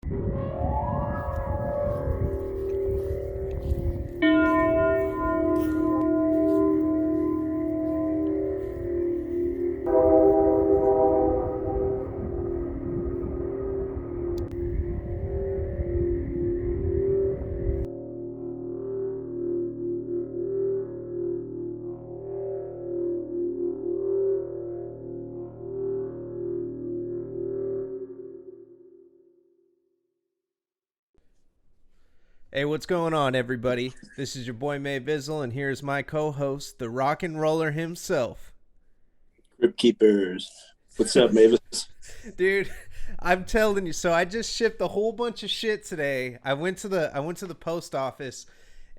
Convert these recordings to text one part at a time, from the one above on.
Hey, what's going on, everybody? This is your boy May Bizzle, and here's my co-host, the rock and roller himself. Krypt keepers. What's up, Mavis? Dude, I'm telling you, so I just shipped a whole bunch of shit today. I went to the post office,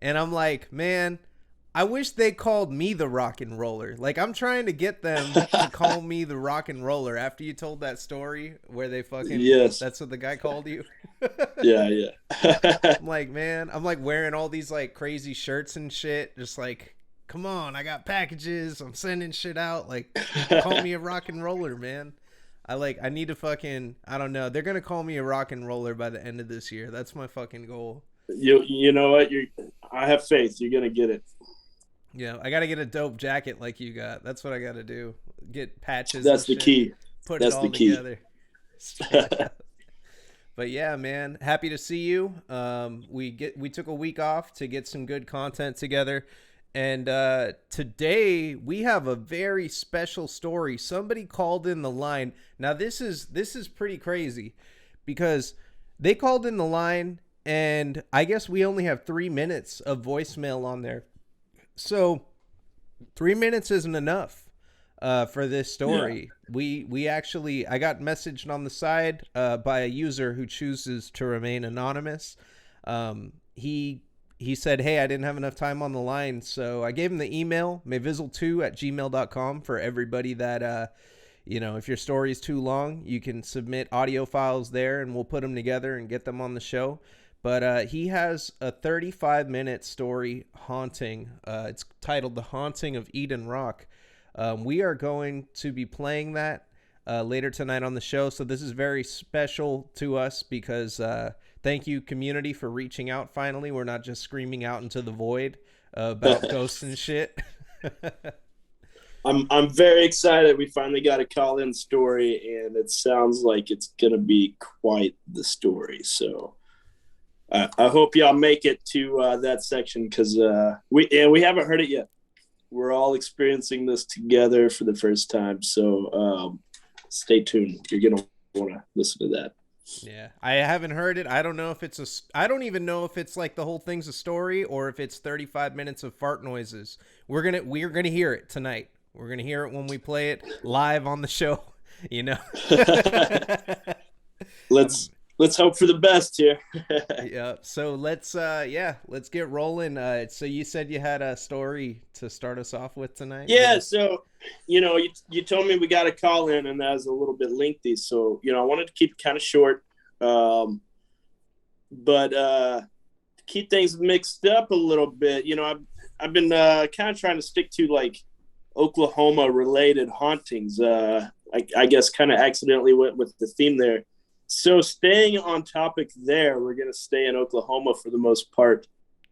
and I'm like, man, I wish they called me the rock and roller. Like, I'm trying to get them to call me the rock and roller after you told that story where they fucking Yes. that's what the guy called you. Yeah. I'm like, man, I'm like wearing all these like crazy shirts and shit. Just like, come on, I got packages. I'm sending shit out. Like, call me a rock and roller, man. I need to fucking, I don't know. They're going to call me a rock and roller by the end of this year. That's my fucking goal. You know what? I have faith. You're going to get it. Yeah, I got to get a dope jacket like you got. That's what I got to do. Get patches. That's the shit, key. Put That's it all the key. together. But yeah, man, happy to see you. We took a week off to get some good content together, and today we have a very special story. Somebody called in the line. Now this is pretty crazy because they called in the line, and I guess we only have 3 minutes of voicemail on there, so 3 minutes isn't enough. For this story. Yeah. We actually, I got messaged on the side by a user who chooses to remain anonymous. He said, hey, I didn't have enough time on the line, so I gave him the email, mayvizzle2@gmail.com, for everybody that, if your story is too long, you can submit audio files there, and we'll put them together and get them on the show. But he has a 35-minute story haunting. It's titled The Haunting of Eden Rock. We are going to be playing that later tonight on the show, so this is very special to us because thank you, community, for reaching out finally. We're not just screaming out into the void about ghosts and shit. I'm very excited. We finally got a call-in story, and it sounds like it's going to be quite the story. So I hope y'all make it to that section because we haven't heard it yet. We're all experiencing this together for the first time, so stay tuned. You're gonna want to listen to that. Yeah, I haven't heard it. I don't know if I don't even know if it's like the whole thing's a story or if it's 35 minutes of fart noises. We're gonna hear it tonight. We're gonna hear it when we play it live on the show. Let's hope for the best here. Yeah. So let's get rolling. So you said you had a story to start us off with tonight? Yeah. So, you told me we got a call in, and that was a little bit lengthy. So, I wanted to keep it kind of short, but keep things mixed up a little bit. I've been kind of trying to stick to like Oklahoma related hauntings. I guess kind of accidentally went with the theme there. So staying on topic there, we're going to stay in Oklahoma for the most part.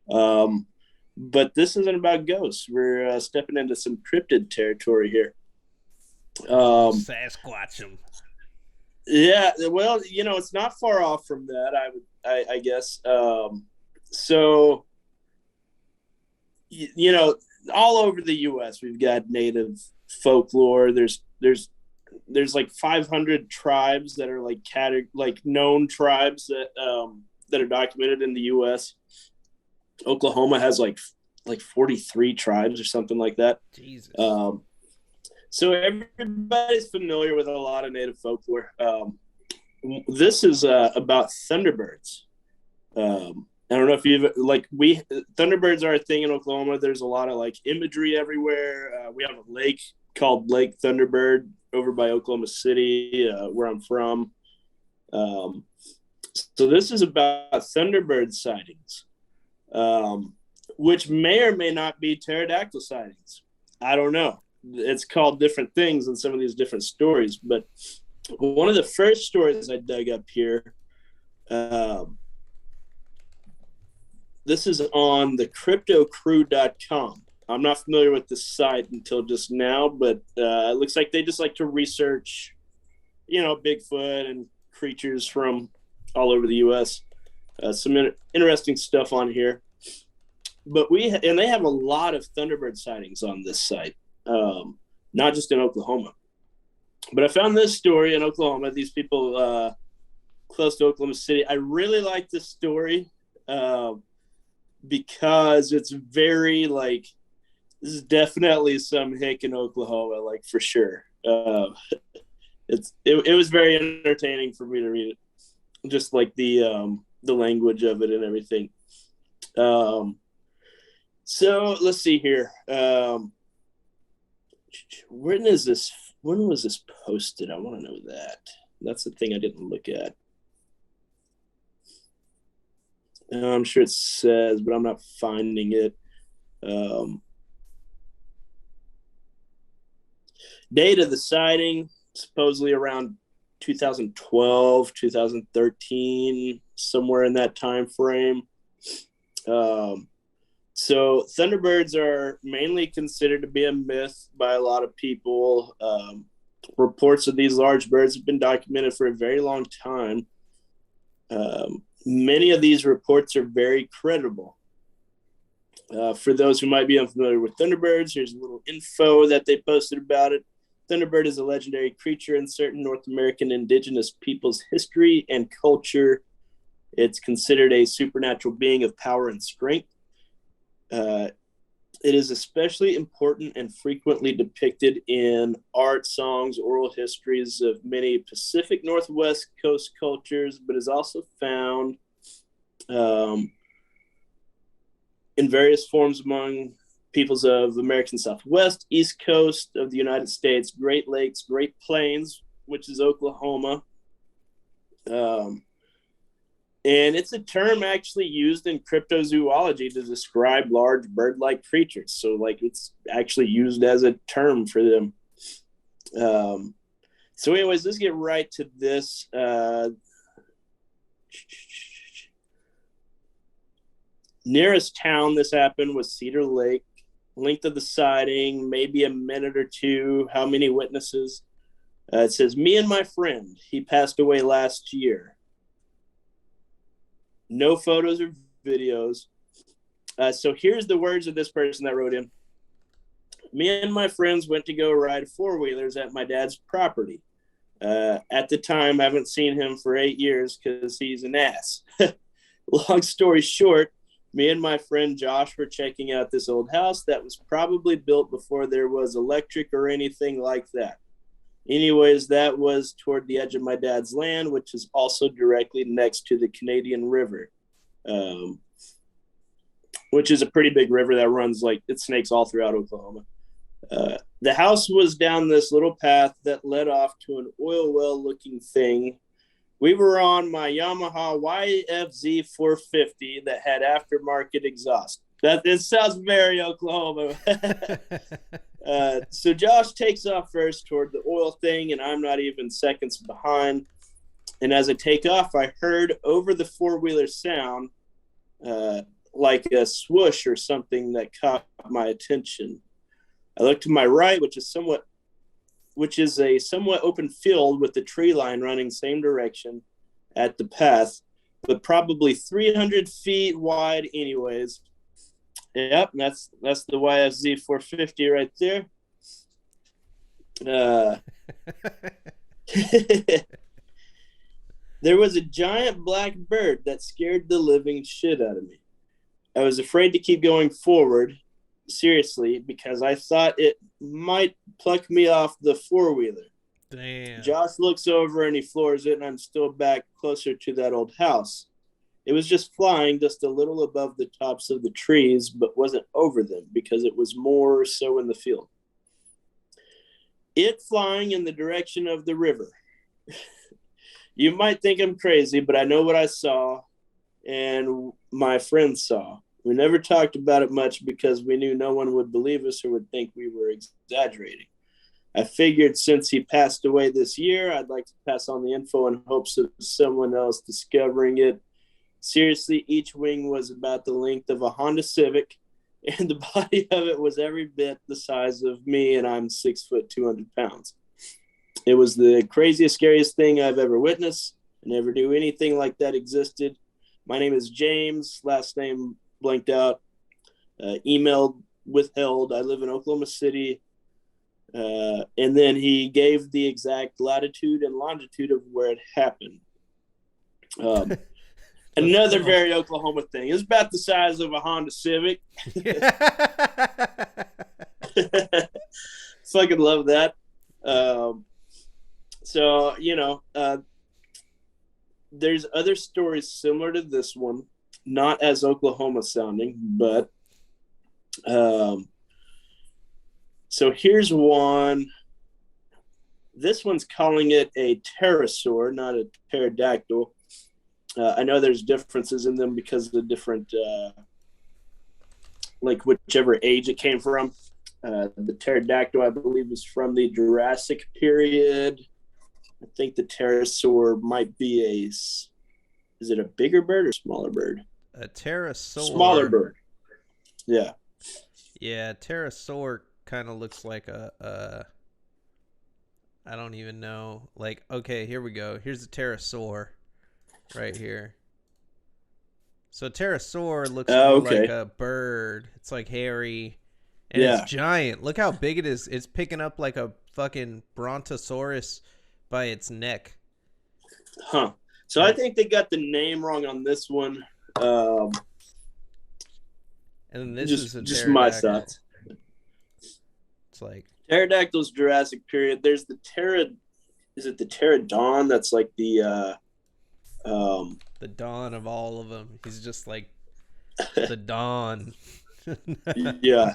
But this isn't about ghosts. We're stepping into some cryptid territory here. Sasquatch them. Yeah, well, it's not far off from that, I guess. So, all over the U.S., we've got native folklore. There's like 500 tribes that are like known tribes that are documented in the U.S. Oklahoma has like 43 tribes or something like that. Jesus. So everybody's familiar with a lot of native folklore. This is about Thunderbirds. I don't know if Thunderbirds are a thing in Oklahoma. There's a lot of like imagery everywhere. We have a lake called Lake Thunderbird over by Oklahoma City, where I'm from. So this is about Thunderbird sightings, which may or may not be pterodactyl sightings. I don't know. It's called different things in some of these different stories. But one of the first stories I dug up here This is on the cryptocrew.com. I'm not familiar with the site until just now, but it looks like they just like to research, Bigfoot and creatures from all over the U.S. Some interesting stuff on here. But they have a lot of Thunderbird sightings on this site, not just in Oklahoma. But I found this story in Oklahoma. These people close to Oklahoma City. I really like this story because it's very this is definitely some hick in Oklahoma, for sure. It was very entertaining for me to read it, just the language of it and everything. So let's see here. When was this posted? I want to know that. That's the thing I didn't look at. I'm sure it says, but I'm not finding it. Date of the sighting, supposedly around 2012, 2013, somewhere in that time frame. So Thunderbirds are mainly considered to be a myth by a lot of people. Reports of these large birds have been documented for a very long time. Many of these reports are very credible. For those who might be unfamiliar with Thunderbirds, here's a little info that they posted about it. Thunderbird is a legendary creature in certain North American indigenous peoples' history and culture. It's considered a supernatural being of power and strength. It is especially important and frequently depicted in art, songs, oral histories of many Pacific Northwest coast cultures, but is also found in various forms among peoples of American Southwest, East Coast of the United States, Great Lakes, Great Plains, which is Oklahoma. And it's a term actually used in cryptozoology to describe large bird-like creatures. So it's actually used as a term for them. So anyways, let's get right to this. Nearest town this happened was Cedar Lake. Length of the sighting, maybe a minute or two. How many witnesses? It says, me and my friend, he passed away last year. No photos or videos. So here's the words of this person that wrote in. Me and my friends went to go ride four-wheelers at my dad's property. At the time, I haven't seen him for 8 years because he's an ass. Long story short, me and my friend Josh were checking out this old house that was probably built before there was electric or anything like that. Anyways, that was toward the edge of my dad's land, which is also directly next to the Canadian River, which is a pretty big river that runs it snakes all throughout Oklahoma. The house was down this little path that led off to an oil well looking thing. We were on my Yamaha YFZ 450 that had aftermarket exhaust. It sounds very Oklahoma. So Josh takes off first toward the oil thing, and I'm not even seconds behind. And as I take off, I heard over the four-wheeler sound like a swoosh or something that caught my attention. I looked to my right, which is a somewhat open field with the tree line running same direction at the path, but probably 300 feet wide anyways. Yep, that's the YFZ 450 right there. There was a giant black bird that scared the living shit out of me. I was afraid to keep going forward, seriously, because I thought it might pluck me off the four-wheeler. Damn. Josh looks over and he floors it, and I'm still back closer to that old house. It was just flying just a little above the tops of the trees, but wasn't over them because it was more so in the field. It flying in the direction of the river. You might think I'm crazy, but I know what I saw and my friends saw. We never talked about it much because we knew no one would believe us or would think we were exaggerating. I figured since he passed away this year, I'd like to pass on the info in hopes of someone else discovering it. Seriously, each wing was about the length of a Honda Civic, and the body of it was every bit the size of me, and I'm 6 foot 200 pounds. It was the craziest, scariest thing I've ever witnessed. I never knew anything like that existed. My name is James, last name blanked out, email withheld. I live in Oklahoma City. And then he gave the exact latitude and longitude of where it happened. Another very Oklahoma thing. It's about the size of a Honda Civic. Fucking love that. So, there's other stories similar to this one, not as Oklahoma sounding, but so here's one. This one's calling it a pterosaur, not a pterodactyl. I know there's differences in them because of the different, like whichever age it came from. The pterodactyl, I believe, is from the Jurassic period. I think the pterosaur might be is it a bigger bird or smaller bird? A pterosaur. Smaller bird. Yeah. Yeah, pterosaur kind of looks like I don't even know. Like, okay, here we go. Here's a pterosaur right here. So pterosaur looks more like a bird. It's like hairy. And it's giant. Look how big it is. It's picking up like a fucking brontosaurus by its neck. Huh. So I think they got the name wrong on this one. And then this is a just my thoughts. It's like pterodactyl's Jurassic period. There's the is it the pterodon? That's like the dawn of all of them. He's just like the dawn. Yeah.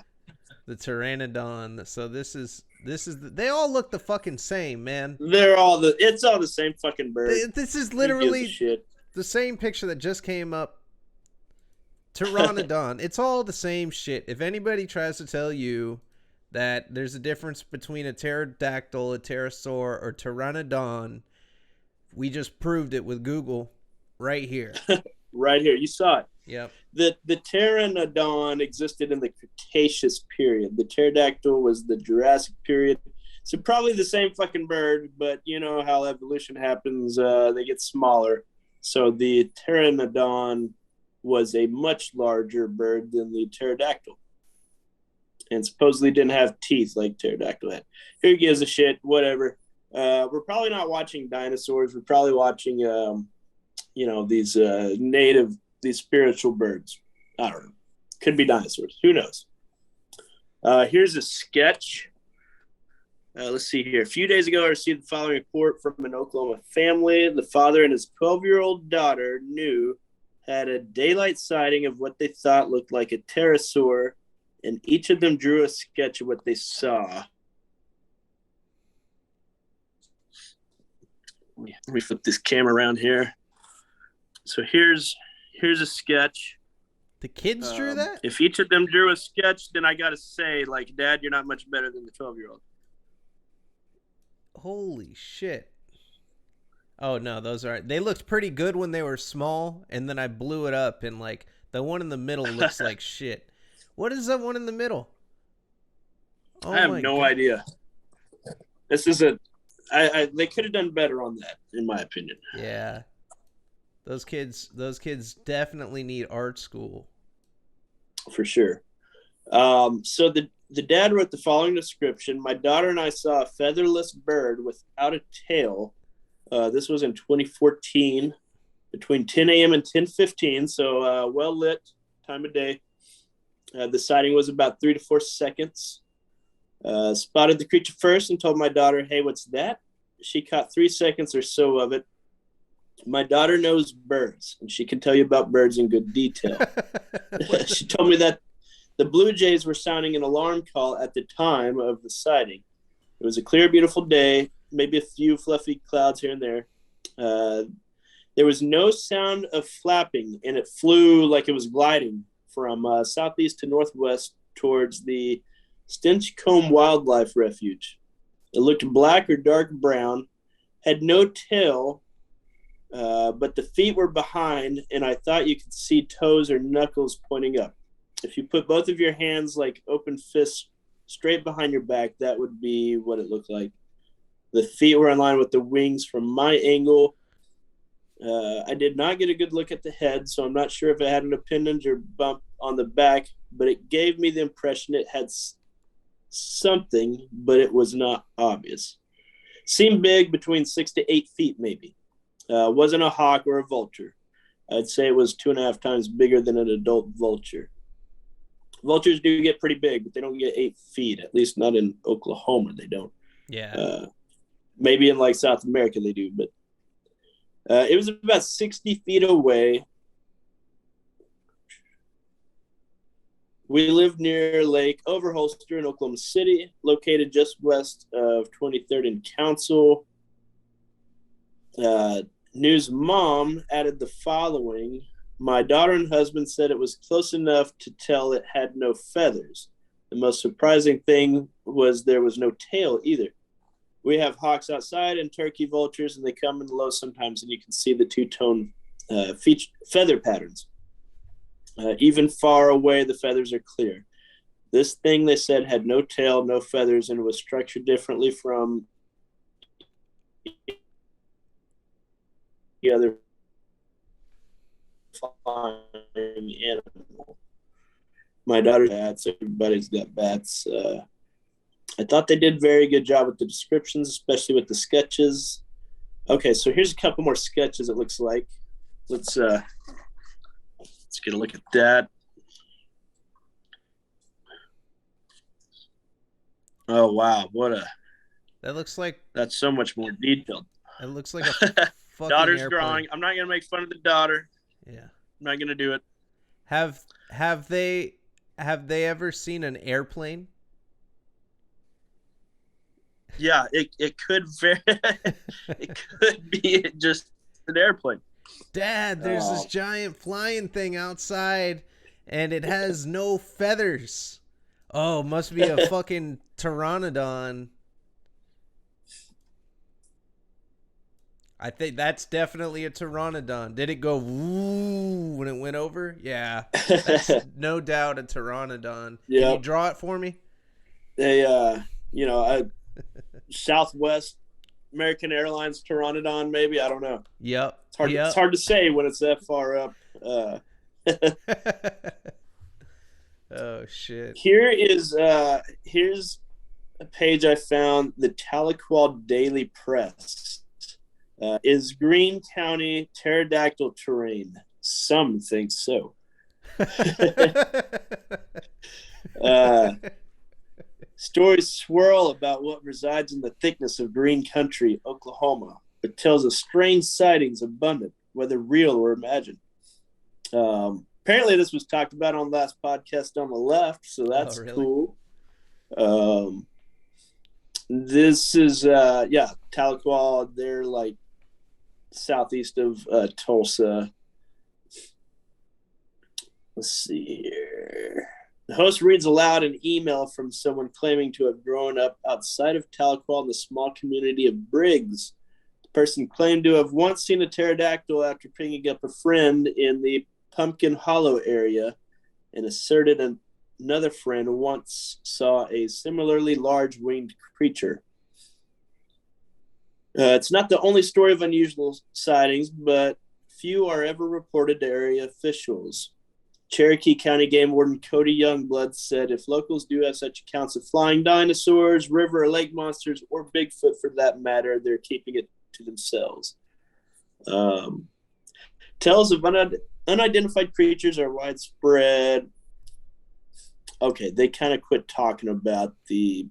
The pteranodon. So this is they all look the fucking same, man. It's all the same fucking bird. This is literally the same picture that just came up. Pteranodon. It's all the same shit. If anybody tries to tell you that there's a difference between a pterodactyl, a pterosaur, or pteranodon, we just proved it with Google right here. Right here. You saw it. Yep. The pteranodon existed in the Cretaceous period. The pterodactyl was the Jurassic period. So probably the same fucking bird, but you know how evolution happens. They get smaller. So the pteranodon was a much larger bird than the pterodactyl. And supposedly didn't have teeth like pterodactyl had. Who gives a shit? Whatever. We're probably not watching dinosaurs. We're probably watching, these these spiritual birds. I don't know. Could be dinosaurs. Who knows? Here's a sketch. Let's see here. A few days ago, I received the following report from an Oklahoma family. The father and his 12-year-old daughter had a daylight sighting of what they thought looked like a pterosaur, and each of them drew a sketch of what they saw. Let me flip this camera around here. So here's a sketch. The kids drew that? If each of them drew a sketch, then I got to say, like, Dad, you're not much better than the 12-year-old. Holy shit. Oh, no, they looked pretty good when they were small, and then I blew it up, and, like, the one in the middle looks like shit. What is that one in the middle? Oh, I have no idea. This is they could have done better on that, in my opinion. Yeah. Those kids definitely need art school. For sure. So the dad wrote the following description. My daughter and I saw a featherless bird without a tail. This was in 2014 between 10 a.m. and 10:15. So well lit time of day. The sighting was about 3 to 4 seconds. Spotted the creature first and told my daughter, "Hey, what's that?" She caught 3 seconds or so of it. My daughter knows birds, and she can tell you about birds in good detail. She told me that the blue jays were sounding an alarm call at the time of the sighting. It was a clear, beautiful day, maybe a few fluffy clouds here and there. There was no sound of flapping, and it flew like it was gliding from southeast to northwest towards the Stinchcombe Wildlife Refuge. It looked black or dark brown, had no tail, but the feet were behind, and I thought you could see toes or knuckles pointing up. If you put both of your hands like open fists straight behind your back, that would be what it looked like. The feet were in line with the wings from my angle. I did not get a good look at the head, so I'm not sure if it had an appendage or bump on the back, but it gave me the impression it had something, but it was not obvious. Seemed big, between 6 to 8 feet maybe. Wasn't a hawk or a vulture. I'd say it was 2.5 times bigger than an adult vulture. Vultures do get pretty big, but they don't get 8 feet, at least not in Oklahoma. They don't. Yeah. Maybe in like South America they do, but it was about 60 feet away. We lived near Lake Overholster in Oklahoma City, located just west of 23rd and Council. News Mom added the following. My daughter and husband said it was close enough to tell it had no feathers. The most surprising thing was there was no tail either. We have hawks outside and turkey vultures, and they come in low sometimes, and you can see the two-tone feather patterns. Even far away, the feathers are clear. This thing, they said, had no tail, no feathers, and was structured differently from the other flying animal. My daughter's bats, everybody's got bats. I thought they did a very good job with the descriptions, especially with the sketches. Okay, so here's a couple more sketches, it looks like. Let's get a look at that. Oh, wow. That looks like... That's so much more detailed. It looks like a fucking daughter's airplane. drawing. I'm not going to make fun of the daughter. Yeah. I'm not going to do it. Have they ever seen an airplane? Yeah, it could it could be just an airplane. Dad, there's this giant flying thing outside, and it has no feathers. Oh, must be a fucking pteranodon. I think that's definitely a pteranodon. Did it go woo when it went over? Yeah, that's no doubt a pteranodon. Yep. Can you draw it for me? A Southwest American Airlines pteranodon, maybe. I don't know. Yep. It's hard to say when it's that far up. Oh shit. Here's a page I found. The Tahlequah Daily Press. Is Greene County pterodactyl terrain? Some think so. Stories swirl about what resides in the thickness of Greene Country, Oklahoma. It tells of strange sightings abundant, whether real or imagined. Apparently, this was talked about on the last podcast on the left, so that's cool. This is, Tahlequah. They're like southeast of Tulsa. Let's see here. The host reads aloud an email from someone claiming to have grown up outside of Tahlequah in the small community of Briggs. The person claimed to have once seen a pterodactyl after picking up a friend in the Pumpkin Hollow area, and asserted another friend once saw a similarly large winged creature. It's not the only story of unusual sightings, but few are ever reported to area officials. Cherokee County Game Warden Cody Youngblood said if locals do have such accounts of flying dinosaurs, river or lake monsters, or Bigfoot for that matter, they're keeping it to themselves. Tales of unidentified creatures are widespread. Okay, they kind of quit talking about the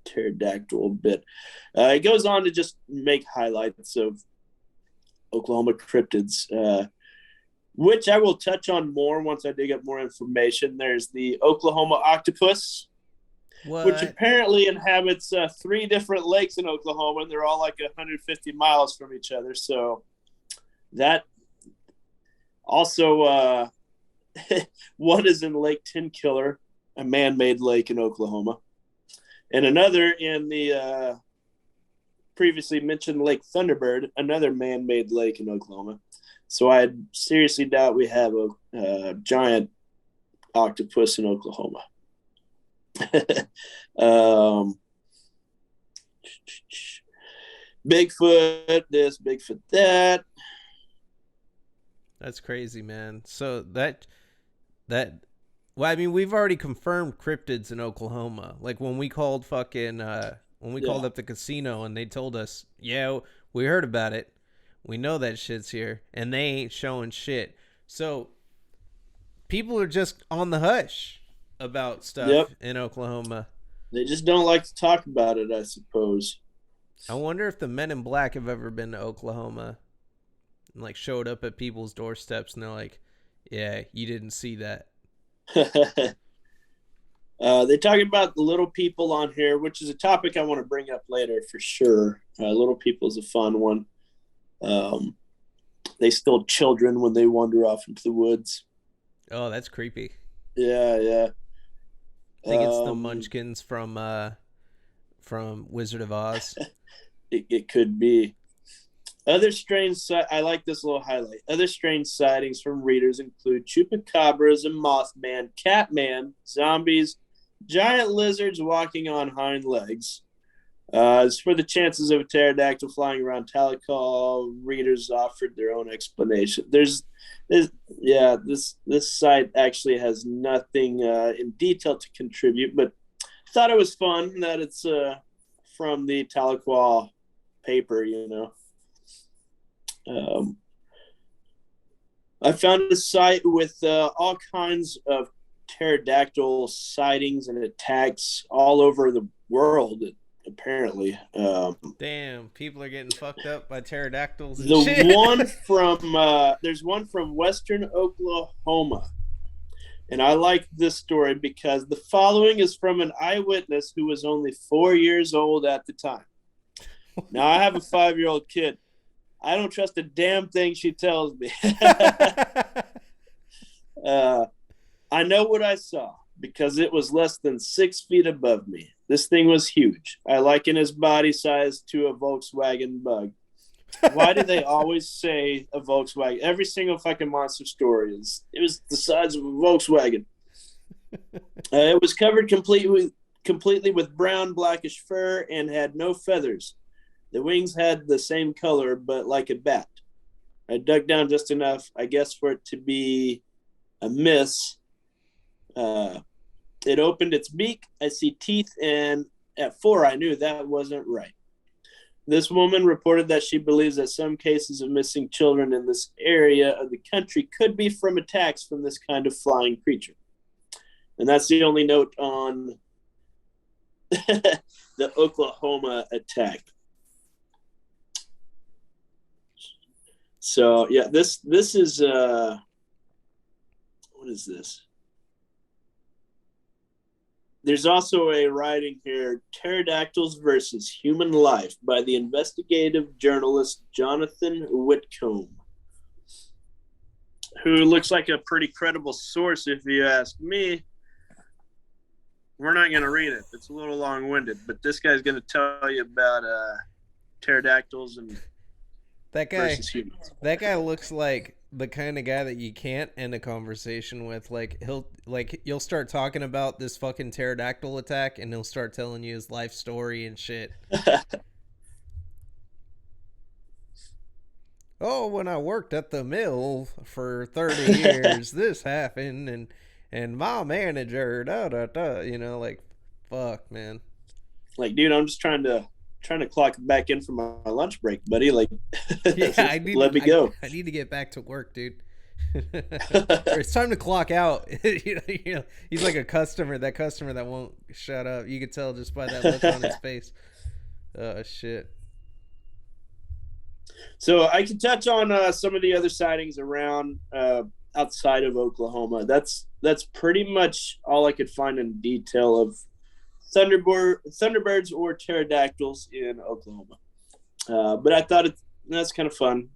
pterodactyl a bit. It goes on to just make highlights of Oklahoma cryptids, which I will touch on more once I dig up more information. There's the Oklahoma Octopus, which apparently inhabits 3 different lakes in Oklahoma, and they're all like 150 miles from each other. So that also, one is in Lake Tenkiller, a man-made lake in Oklahoma, and another in the previously mentioned Lake Thunderbird, another man-made lake in Oklahoma. So I seriously doubt we have a giant octopus in Oklahoma. um, Bigfoot this, Bigfoot that. That's crazy, man. So well, I mean, we've already confirmed cryptids in Oklahoma. Like when we called when we called Yeah. up the casino and they told us, yeah, we heard about it. We know that shit's here, and they ain't showing shit. So people are just on the hush about stuff Yep. in Oklahoma. They just don't like to talk about it, I suppose. I wonder if the Men in Black have ever been to Oklahoma and like showed up at people's doorsteps and they're like, yeah, you didn't see that. They talk about the little people on here, which is a topic I want to bring up later for sure. Little people is a fun one. They steal children when they wander off into the woods. Oh, that's creepy. Yeah, yeah. I think it's the Munchkins from Wizard of Oz. It could be. I like this little highlight. Other strange sightings from readers include chupacabras and Mothman, Catman, zombies, giant lizards walking on hind legs. As for the chances of a pterodactyl flying around Talicall, readers offered their own explanation. This site actually has nothing in detail to contribute, but I thought it was fun that it's from the Tahlequah paper, I found a site with all kinds of pterodactyl sightings and attacks all over the world, apparently. Damn, people are getting fucked up by pterodactyls and The shit. one from there's one from Western Oklahoma, and I like this story because the following is from an eyewitness who was only 4 years old at the time. Now I have a 5-year-old kid. I don't trust a damn thing she tells me. I know what I saw because it was less than 6 feet above me. This thing was huge. I liken his body size to a Volkswagen Bug. Why do they always say a Volkswagen? Every single fucking monster story it was the size of a Volkswagen. It was covered completely with brown, blackish fur and had no feathers. The wings had the same color, but like a bat. I dug down just enough, I guess, for it to be a miss. It opened its beak. I see teeth, and at 4, I knew that wasn't right. This woman reported that she believes that some cases of missing children in this area of the country could be from attacks from this kind of flying creature. And that's the only note on the Oklahoma attack. So yeah, this is what is this? There's also a writing here, Pterodactyls versus Human Life by the investigative journalist Jonathan Whitcomb, who looks like a pretty credible source if you ask me. We're not going to read it. It's a little long-winded, but this guy's going to tell you about pterodactyls and That guy, versus humans. that guy looks like the kind of guy that you can't end a conversation with. You'll start talking about this fucking pterodactyl attack, and he'll start telling you his life story and shit. Oh, when I worked at the mill for 30 years, this happened, and my manager, fuck, man. Like, dude, I'm just trying to clock back in for my lunch break, buddy. Like, Yeah, let me go. I need to get back to work, dude. Or it's time to clock out. He's like a customer. That customer that won't shut up. You could tell just by that look on his face. Oh shit. So I can touch on some of the other sightings around outside of Oklahoma. That's pretty much all I could find in detail of Thunderbirds or pterodactyls in Oklahoma. But I thought that's kind of fun.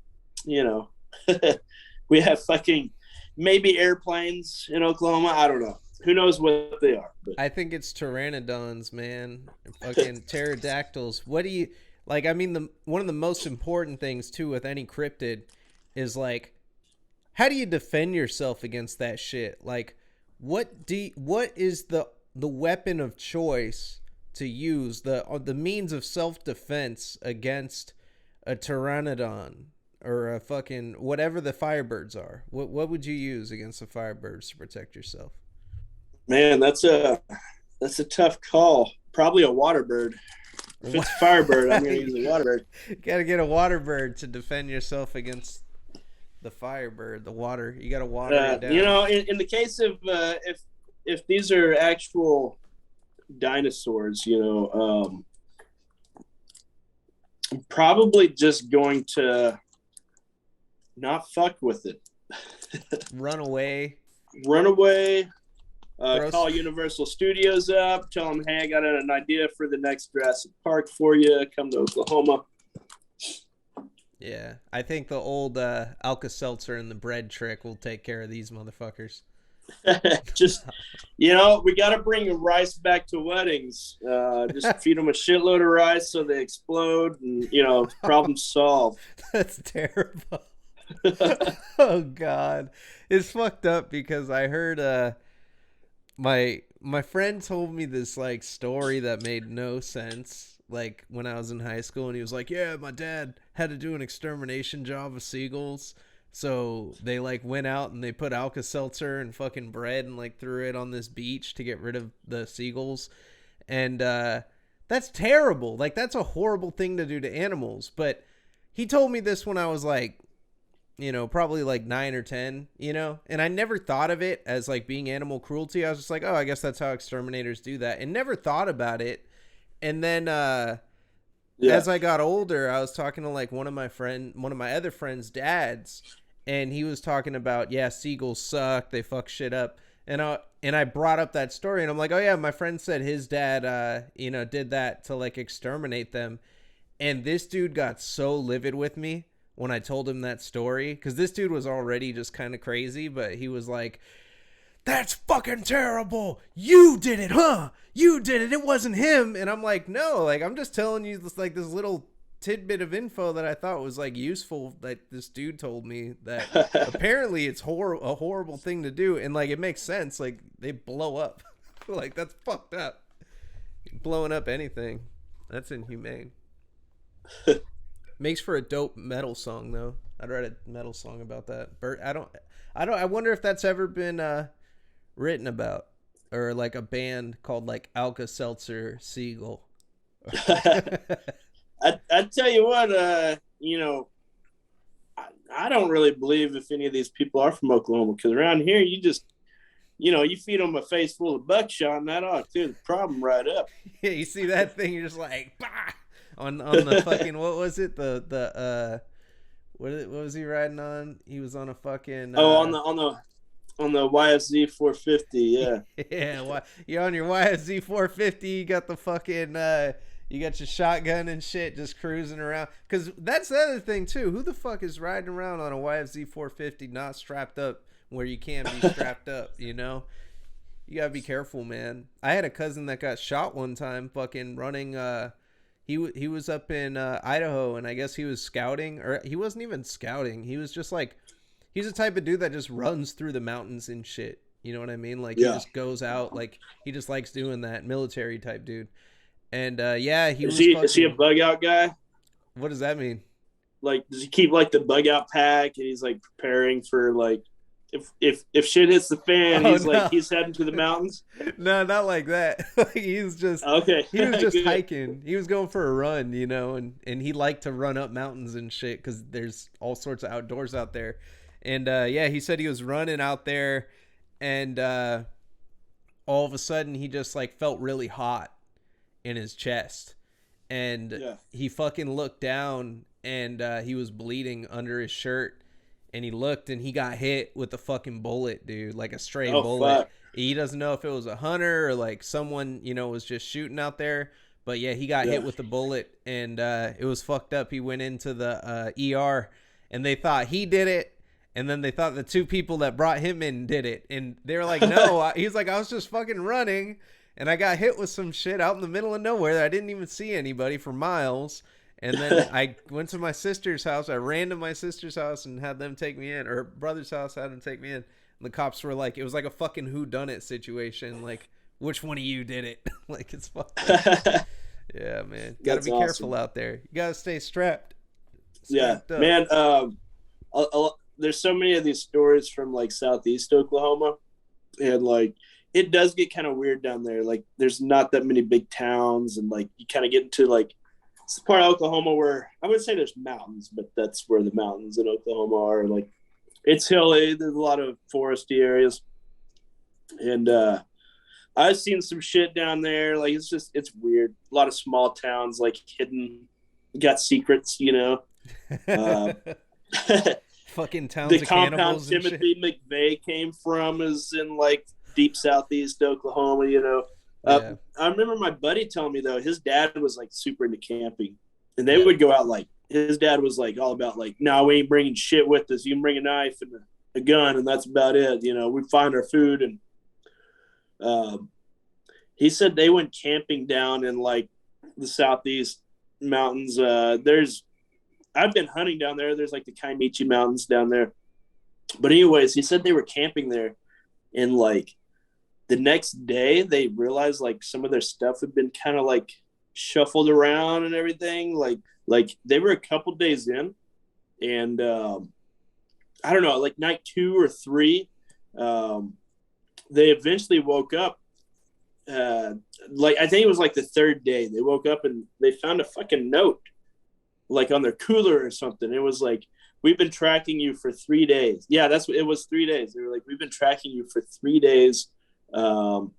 We have fucking maybe airplanes in Oklahoma. I don't know. Who knows what they are? But I think it's pteranodons, man. Fucking pterodactyls. What do you Like, I mean, the one of the most important things too with any cryptid is like, how do you defend yourself against that shit? Like, what is the weapon of choice to use, the means of self defense against a pteranodon or a fucking whatever the firebirds are? What would you use against the firebirds to protect yourself? Man, that's a tough call. Probably a water bird. If it's a firebird, I'm going to use a water bird. Got to get a water bird to defend yourself against the firebird, the water. You got to water it down. You know, in the case of if these are actual dinosaurs, you know, I'm probably just going to not fuck with it. Run away. Run away. Call Universal Studios up. Tell them, hey, I got an idea for the next Jurassic Park for you. Come to Oklahoma. Yeah, I think the old Alka-Seltzer and the bread trick will take care of these motherfuckers. Just, you know, we got to bring rice back to weddings. Just feed them a shitload of rice so they explode, and you know, problem solved. That's terrible. Oh God, it's fucked up because I heard my friend told me this like story that made no sense. Like when I was in high school, and he was like, "Yeah, my dad had to do an extermination job of seagulls." So they like went out and they put Alka-Seltzer and fucking bread and like threw it on this beach to get rid of the seagulls. And that's terrible. Like that's a horrible thing to do to animals. But he told me this when I was like, you know, probably like 9 or 10, you know, and I never thought of it as like being animal cruelty. I was just like, oh, I guess that's how exterminators do that, and never thought about it. And then as I got older, I was talking to like one of my other friends' dads, and he was talking about, yeah, seagulls suck, they fuck shit up. And I brought up that story, and I'm like, oh yeah, my friend said his dad, you know, did that to like exterminate them. And this dude got so livid with me when I told him that story, because this dude was already just kind of crazy, but he was like, that's fucking terrible. You did it, huh? You did it. It wasn't him. And I'm like, no, like, I'm just telling you this, like, this little tidbit of info that I thought was like useful that this dude told me, that apparently it's a horrible thing to do. And like, it makes sense. Like, they blow up. Like, that's fucked up. Blowing up anything. That's inhumane. Makes for a dope metal song though. I'd write a metal song about that. I wonder if that's ever been written about, or like a band called like Alka-Seltzer Seagull. I tell you what, you know, I don't really believe if any of these people are from Oklahoma, because around here you just, you know, you feed them a face full of buckshot and that ought to clear the problem right up. Yeah, you see that thing, you're just like, bah! On the fucking, what was it, what was he riding on? He was on a fucking on the YFZ 450, yeah. Yeah, you're on your YFZ 450, you got the fucking you got your shotgun and shit, just cruising around. Because that's the other thing too, who the fuck is riding around on a YFZ 450 not strapped up where you can be strapped up, you know? You gotta be careful, man. I had a cousin that got shot one time fucking running he was up in Idaho, and I guess he was scouting, or he wasn't even scouting. He was just like, he's the type of dude that just runs through the mountains and shit. You know what I mean? Like, he just goes out, like, he just likes doing that, military type dude. And yeah, is he a bug out guy? What does that mean? Like, does he keep like the bug out pack, and he's like preparing for like, if shit hits the fan, he's heading to the mountains? No, not like that. Like, he's just okay. He was just hiking. He was going for a run, you know, and he liked to run up mountains and shit because there's all sorts of outdoors out there. And yeah, he said he was running out there, and all of a sudden he just like felt really hot in his chest, and he fucking looked down, and he was bleeding under his shirt. And he looked, and he got hit with a fucking bullet, dude, like a stray bullet. Fuck. He doesn't know if it was a hunter or like someone, you know, was just shooting out there. But yeah, he got hit with the bullet, and it was fucked up. He went into the ER, and they thought he did it, and then they thought the two people that brought him in did it, and they were like, no. He's like, I was just fucking running, and I got hit with some shit out in the middle of nowhere. I didn't even see anybody for miles. And then I went to my sister's house. I ran to my sister's house and had them take me in, or brother's house, had them take me in. And the cops were like, it was like a fucking whodunit situation. Like, which one of you did it? Like, it's fucking. Yeah, man. Got to be careful out there. You got to stay strapped. Strapped up. Man. There's so many of these stories from like Southeast Oklahoma, and like it does get kind of weird down there. Like, there's not that many big towns, and like you kind of get into like it's the part of Oklahoma where I would say there's mountains, but that's where the mountains in Oklahoma are. Like, it's hilly. There's a lot of foresty areas, and I've seen some shit down there. Like, it's weird. A lot of small towns, like hidden, got secrets, you know. Fucking towns the of compound Timothy McVeigh came from is in like deep Southeast Oklahoma, you know. I remember my buddy telling me though, his dad was like super into camping, and they would go out like his dad was like all about like, no, we ain't bringing shit with us. You can bring a knife and a gun, and that's about it. You know, we find our food. And he said they went camping down in like the Southeast mountains. I've been hunting down there. There's like the Kaimichi Mountains down there. But anyways, he said they were camping there, and like the next day they realized like some of their stuff had been kind of like shuffled around and everything. Like they were a couple days in, and I don't know, like night 2 or 3, they eventually woke up. Like I think it was like the 3rd day they woke up and they found a fucking note like on their cooler or something. It was like, we've been tracking you for 3 days. Yeah, that's what it was. 3 days. They were like, we've been tracking you for 3 days. And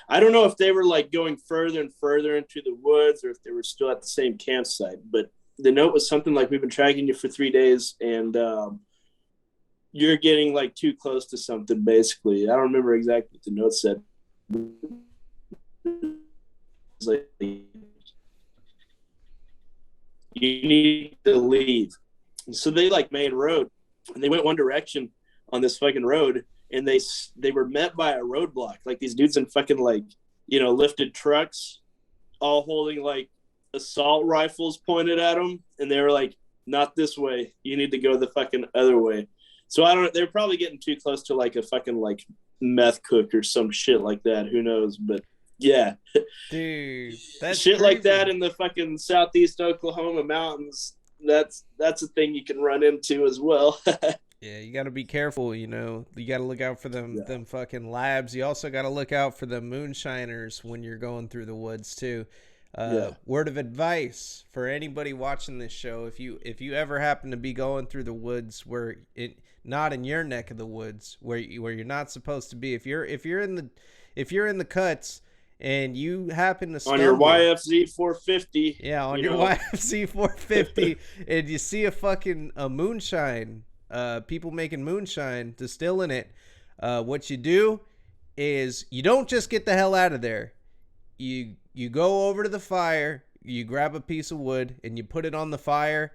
I don't know if they were like going further and further into the woods or if they were still at the same campsite, but the note was something like, we've been tracking you for 3 days, and you're getting like too close to something, basically. I don't remember exactly what the note said. It was like, you need to leave. And so they like made road, and they went one direction on this fucking road, and they were met by a roadblock. Like these dudes in fucking like, you know, lifted trucks, all holding like assault rifles pointed at them, and they were like, not this way. You need to go the fucking other way. So they're probably getting too close to like a fucking like meth cook or some shit like that. Who knows? But yeah, dude, that's shit crazy. like that in the fucking Southeast Oklahoma mountains. That's a thing you can run into as well. Yeah, you got to be careful. You know, you got to look out for them fucking labs. You also got to look out for the moonshiners when you're going through the woods too. Word of advice for anybody watching this show: if you ever happen to be going through the woods not in your neck of the woods where you're not supposed to be, if you're in the cuts and you happen to stumble, on your YFZ 450, on your YFZ 450, and you see a moonshine, people making moonshine, distilling it, what you do is you don't just get the hell out of there. You go over to the fire, you grab a piece of wood, and you put it on the fire,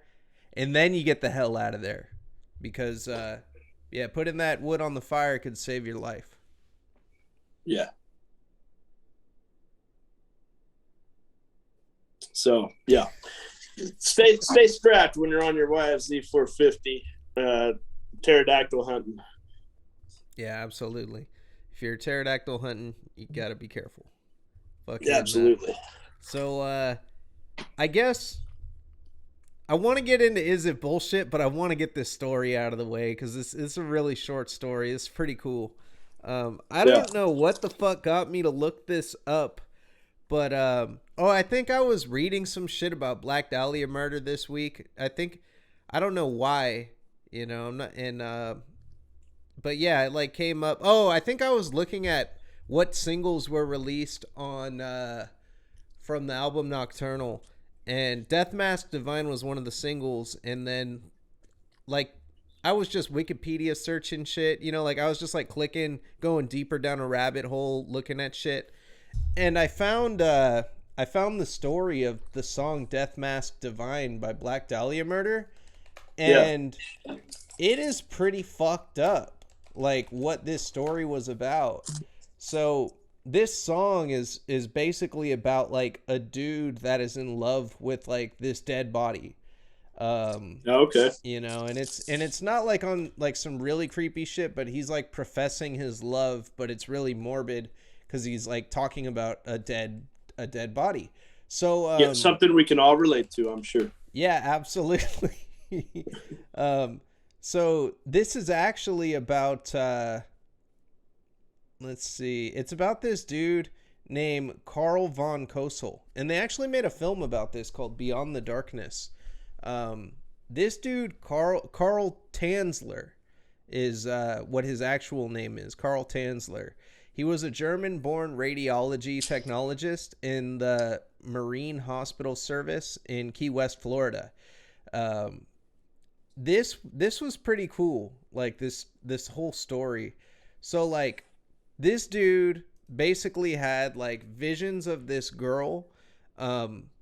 and then you get the hell out of there. Because, putting that wood on the fire could save your life. Yeah. So, yeah. Stay strapped when you're on your YFZ 450 pterodactyl hunting. Yeah, absolutely. If you're pterodactyl hunting, you got to be careful. Yeah, absolutely. So, I guess I want to get into Is It Bullshit, but I want to get this story out of the way because this is a really short story. It's pretty cool. I don't know what the fuck got me to look this up, but I think I was reading some shit about Black Dahlia murder this week. I don't know why, you know, but yeah, it like came up. Oh, I think I was looking at what singles were released on from the album Nocturnal, and Death Mask Divine was one of the singles, and then like I was just Wikipedia searching shit, you know, like I was just like clicking, going deeper down a rabbit hole looking at shit, and I found the story of the song Death Mask Divine by Black Dahlia Murder, and it is pretty fucked up, like what this story was about. So this song is basically about like a dude that is in love with like this dead body. Okay. You know, and it's not like on like some really creepy shit, but he's like professing his love, but it's really morbid because he's like talking about a dead body. So Yeah, something we can all relate to, I'm sure. yeah, absolutely. um so this is actually about let's see, it's about this dude named Carl von Kosel, and they actually made a film about this called Beyond the Darkness. This dude, Carl Tanzler, is what his actual name is. Carl Tanzler. He was a German-born radiology technologist in the Marine Hospital Service in Key West, Florida. Um, this was pretty cool. Like this whole story. So like this dude basically had like visions of this girl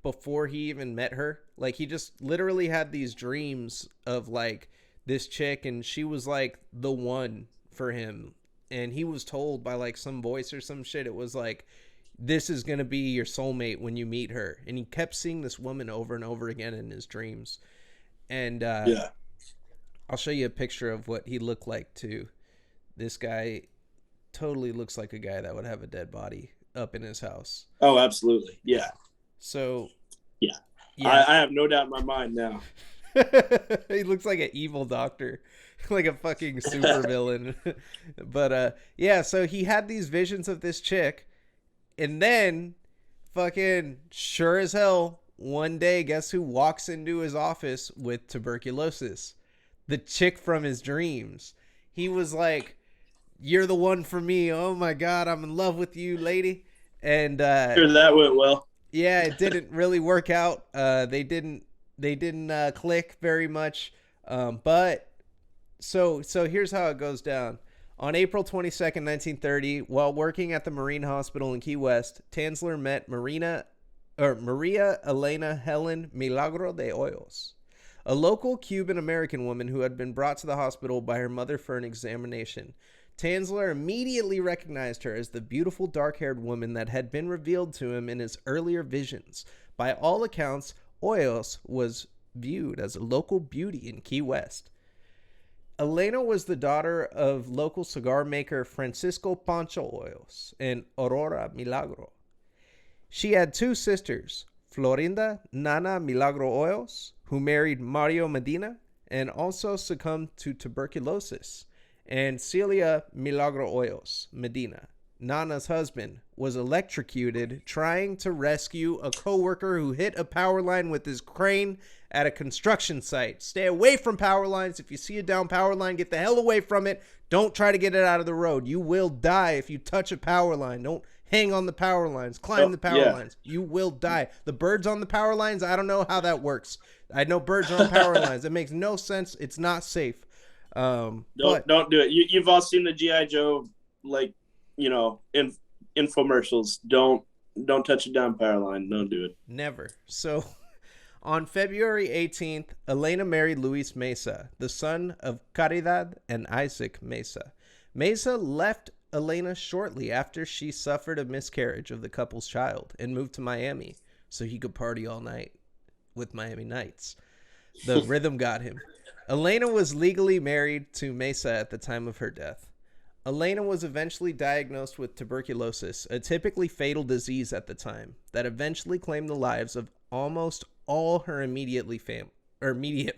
before he even met her. Like he just literally had these dreams of like this chick, and she was like the one for him, and he was told by like some voice or some shit, it was like, this is gonna be your soulmate when you meet her. And he kept seeing this woman over and over again in his dreams. And Yeah. I'll show you a picture of what he looked like too. This guy totally looks like a guy that would have a dead body up in his house. Oh, absolutely. Yeah. So Yeah. yeah. I have no doubt in my mind now. He looks like an evil doctor, like a fucking super villain. But yeah, so he had these visions of this chick, and then fucking sure as hell one day, guess who walks into his office with tuberculosis? The chick from his dreams. He was like, you're the one for me. Oh my god, I'm in love with you, lady. And Sure, that went well. yeah, it didn't really work out. They didn't click very much. But so here's how it goes down. On April 22nd, 1930, while working at the Marine Hospital in Key West, Tanzler met Maria Elena Helen Milagro de Hoyos, a local Cuban-American woman who had been brought to the hospital by her mother for an examination. Tanzler immediately recognized her as the beautiful dark-haired woman that had been revealed to him in his earlier visions. By all accounts, Hoyos was viewed as a local beauty in Key West. Elena was the daughter of local cigar maker Francisco Pancho Hoyos and Aurora Milagro. She had two sisters, Florinda Nana Milagro Hoyos, who married Mario Medina and also succumbed to tuberculosis, and Celia Milagro Hoyos Medina, Nana's husband, was electrocuted trying to rescue a coworker who hit a power line with his crane at a construction site. Stay away from power lines. If you see a down power line, get the hell away from it. Don't try to get it out of the road. You will die if you touch a power line. Don't hang on the power lines. Climb the power lines. You will die. The birds on the power lines, I don't know how that works. I know birds are on power lines. It makes no sense. It's not safe. Don't do it. You've all seen the G.I. Joe, like, infomercials. Don't touch a down power line. Don't do it. Never. So on February 18th, Elena married Luis Mesa, the son of Caridad and Isaac Mesa. Mesa left Elena shortly after she suffered a miscarriage of the couple's child and moved to Miami so he could party all night with Miami Nights. The rhythm got him. Elena was legally married to Mesa at the time of her death. Elena was eventually diagnosed with tuberculosis, a typically fatal disease at the time, that eventually claimed the lives of almost all her immediate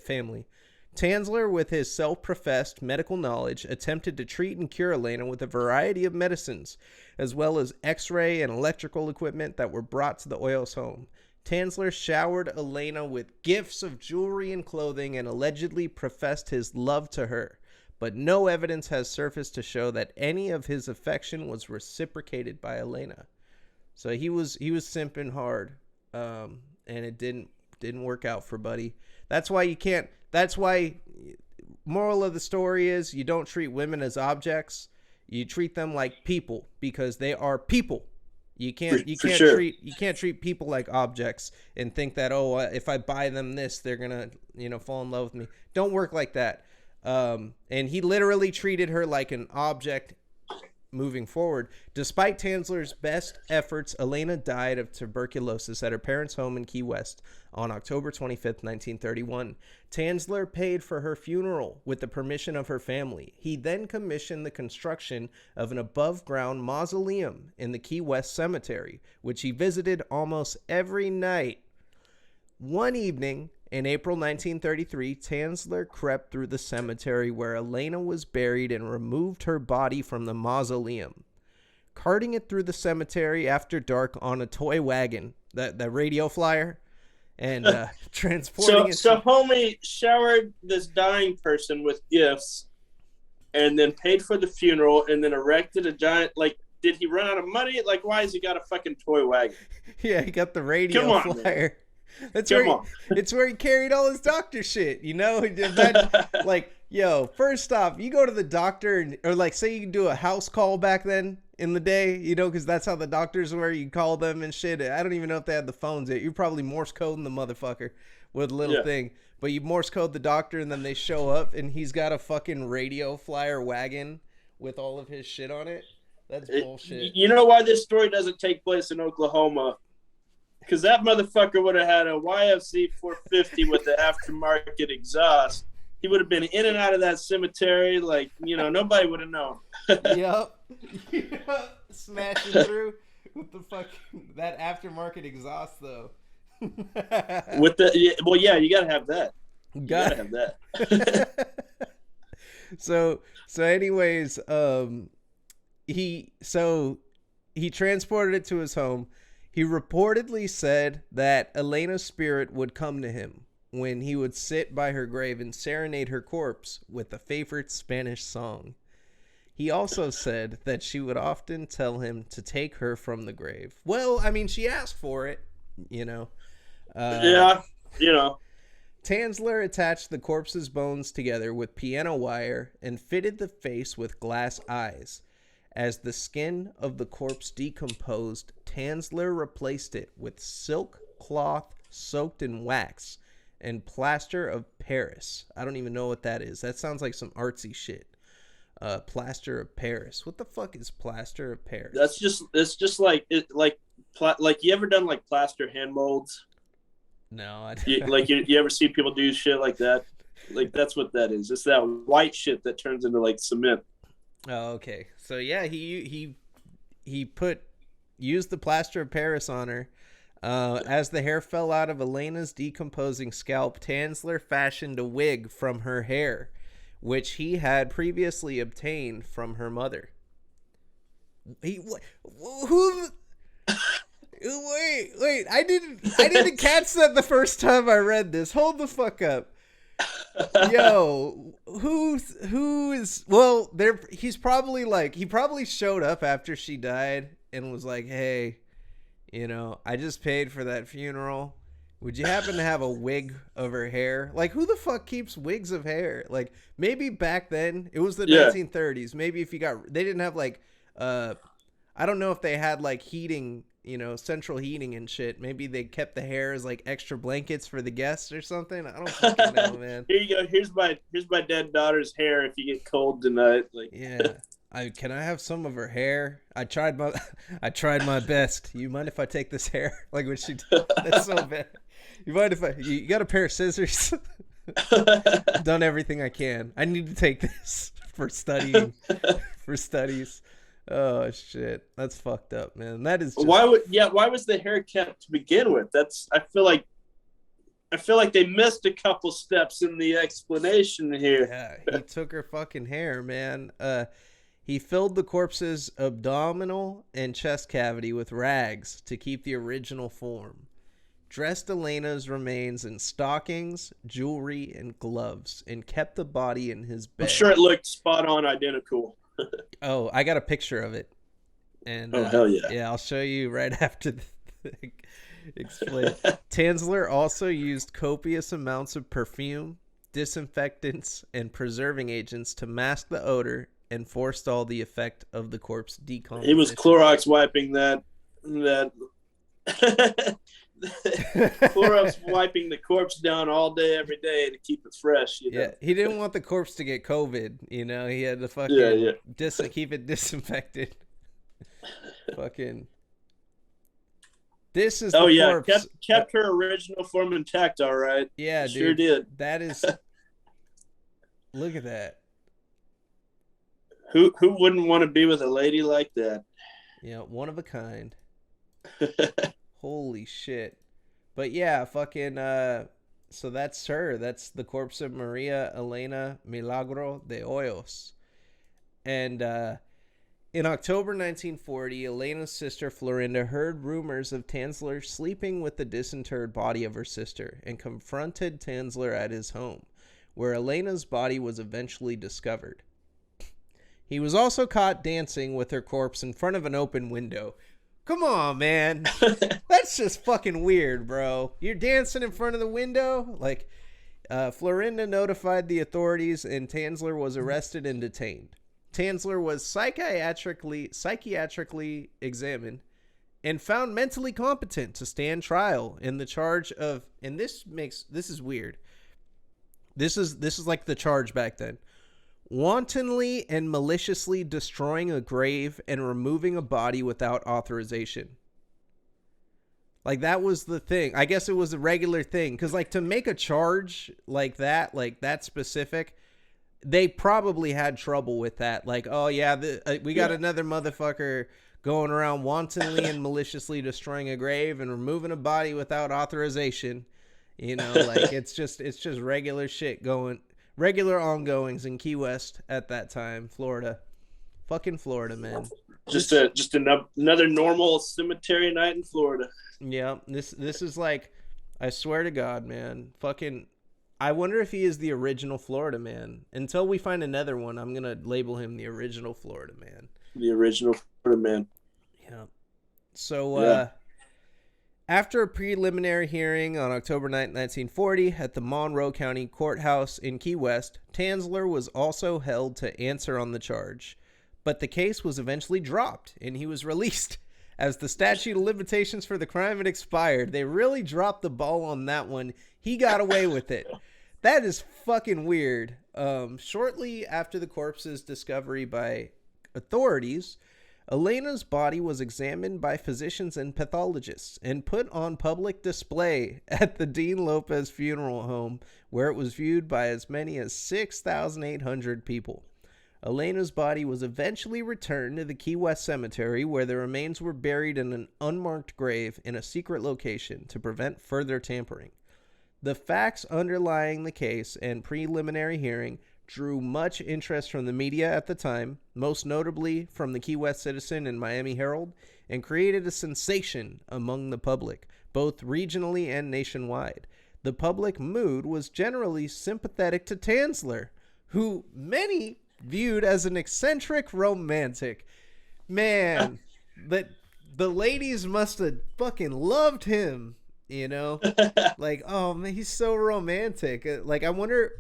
family. Tanzler, with his self-professed medical knowledge, attempted to treat and cure Elena with a variety of medicines, as well as X-ray and electrical equipment that were brought to the Hoyos home. Tanzler showered Elena with gifts of jewelry and clothing and allegedly professed his love to her, but no evidence has surfaced to show that any of his affection was reciprocated by Elena. So he was simping hard, and it didn't work out for Buddy. That's why moral of the story is, you don't treat women as objects. You treat them like people, because they are people. You can't treat people like objects and think that, if I buy them this, they're gonna fall in love with me. Don't work like that. And he literally treated her like an object moving forward. Despite Tansler's best efforts, Elena died of tuberculosis at her parents' home in Key West on October 25th, 1931. Tansler paid for her funeral with the permission of her family. He then commissioned the construction of an above-ground mausoleum in the Key West Cemetery, which he visited almost every night. One evening in April 1933, Tansler crept through the cemetery where Elena was buried and removed her body from the mausoleum. Carting it through the cemetery after dark on a toy wagon, the radio flyer, and transporting it. So homie showered this dying person with gifts and then paid for the funeral and then erected a giant, like, did he run out of money? Like, why has he got a fucking toy wagon? Yeah, he got the radio flyer. Man. It's where he carried all his doctor shit, you know? Like, yo, first off, you go to the doctor, or like, say you do a house call back then in the day, you know, because that's how the doctors were. You call them and shit. I don't even know if they had the phones yet. You're probably Morse coding the motherfucker with a little thing. But you Morse code the doctor, and then they show up, and he's got a fucking radio flyer wagon with all of his shit on it. That's bullshit. You know why this story doesn't take place in Oklahoma? Because that motherfucker would have had a YFC 450 with the aftermarket exhaust. He would have been in and out of that cemetery like, you know, nobody would have known. Yep. Smashing through with the fucking that aftermarket exhaust though. With the you gotta have that. You gotta have that. So anyways, he transported it to his home. He reportedly said that Elena's spirit would come to him when he would sit by her grave and serenade her corpse with a favorite Spanish song. He also said that she would often tell him to take her from the grave. Well, I mean, she asked for it, you know. Yeah, you know. Tansler attached the corpse's bones together with piano wire and fitted the face with glass eyes. As the skin of the corpse decomposed, Tansler replaced it with silk cloth soaked in wax and plaster of Paris. I don't even know what that is. That sounds like some artsy shit. Plaster of Paris. What the fuck is plaster of Paris? It's just like you ever done like plaster hand molds? No, I you ever see people do shit like that? Like that's what that is. It's that white shit that turns into like cement. Oh, okay. So yeah, he used the plaster of Paris on her. As the hair fell out of Elena's decomposing scalp, Tansler fashioned a wig from her hair, which he had previously obtained from her mother. Wait, I didn't catch that the first time I read this. Hold the fuck up. Yo, who is, well, there, he's probably like, he probably showed up after she died and was like, hey, you know, I just paid for that funeral. Would you happen to have a wig of her hair? Like, who the fuck keeps wigs of hair? Like, maybe back then, it was the 1930s. Maybe if you got, they didn't have like, I don't know if they had like heating, you know, central heating and shit. Maybe they kept the hair as like extra blankets for the guests or something. I don't fucking know, man. Here you go. Here's my dead daughter's hair if you get cold tonight. Like, yeah. Can I have some of her hair? I tried my best. You mind if I take this hair? Like what she did. That's so bad. You mind if you got a pair of scissors? Done everything I can. I need to take this for studying. For studies. Oh shit, that's fucked up, man. That is just... why was the hair kept to begin with? I feel like they missed a couple steps in the explanation here. Yeah, he took her fucking hair, man. He filled the corpse's abdominal and chest cavity with rags to keep the original form. Dressed Elena's remains in stockings, jewelry, and gloves, and kept the body in his bed. I'm sure it looked spot on identical. Oh, I got a picture of it. And hell yeah. Yeah, I'll show you right after the explain. Tansler also used copious amounts of perfume, disinfectants, and preserving agents to mask the odor and forestall the effect of the corpse decomposition. He was Clorox wiping that Clorox wiping the corpse down all day, every day to keep it fresh. Yeah, he didn't want the corpse to get COVID. You know, he had to Yeah. fucking keep it disinfected. Fucking. This is the corpse. Kept her original form intact. All right. Yeah, dude. Sure did. That is. Look at that. Who wouldn't want to be with a lady like that? Yeah, one of a kind. Holy shit. But yeah, fucking so that's her. That's the corpse of Maria Elena Milagro de Hoyos. And in October 1940, Elena's sister Florinda heard rumors of Tanzler sleeping with the disinterred body of her sister and confronted Tanzler at his home, where Elena's body was eventually discovered. He was also caught dancing with her corpse in front of an open window. Come on, man. That's just fucking weird, bro. You're dancing in front of the window? Like, Florinda notified the authorities and Tanzler was arrested and detained. Tanzler was psychiatrically examined and found mentally competent to stand trial in the charge of, and this is weird. This is like the charge back then. Wantonly and maliciously destroying a grave and removing a body without authorization. Like, that was the thing. I guess it was a regular thing. Because, like, to make a charge like that specific, they probably had trouble with that. Like, oh, yeah, we got another motherfucker going around wantonly and maliciously destroying a grave and removing a body without authorization. You know, like, it's just regular shit going... Regular ongoings in Key West at that time, Florida. Fucking Florida, man. Just another normal cemetery night in Florida. Yeah, this is like, I swear to God, man. Fucking, I wonder if he is the original Florida man. Until we find another one, I'm gonna label him the original Florida man. The original Florida man. Yeah. So, after a preliminary hearing on October 9, 1940 at the Monroe County Courthouse in Key West, Tanzler was also held to answer on the charge. But the case was eventually dropped, and he was released as the statute of limitations for the crime had expired. They really dropped the ball on that one. He got away with it. That is fucking weird. Shortly after the corpse's discovery by authorities, Elena's body was examined by physicians and pathologists and put on public display at the Dean Lopez Funeral Home, where it was viewed by as many as 6,800 people. Elena's body was eventually returned to the Key West Cemetery, where the remains were buried in an unmarked grave in a secret location to prevent further tampering. The facts underlying the case and preliminary hearing drew much interest from the media at the time, most notably from the Key West Citizen and Miami Herald, and created a sensation among the public, both regionally and nationwide. The public mood was generally sympathetic to Tanzler, who many viewed as an eccentric romantic. Man, but the ladies must have fucking loved him, you know? Like, oh man, he's so romantic. Like, I wonder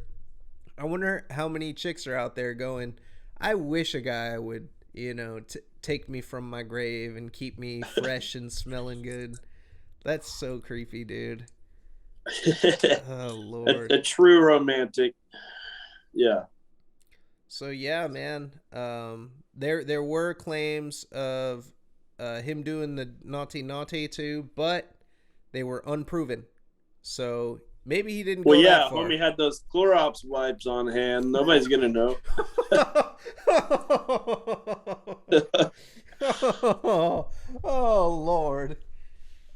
how many chicks are out there going, I wish a guy would, you know, take me from my grave and keep me fresh and smelling good. That's so creepy, dude. Oh, Lord. A true romantic. Yeah. So, yeah, man. There were claims of him doing the naughty too, but they were unproven. So... maybe he didn't go that far. Homie had those Clorox wipes on hand. Nobody's going to know. Oh, Lord.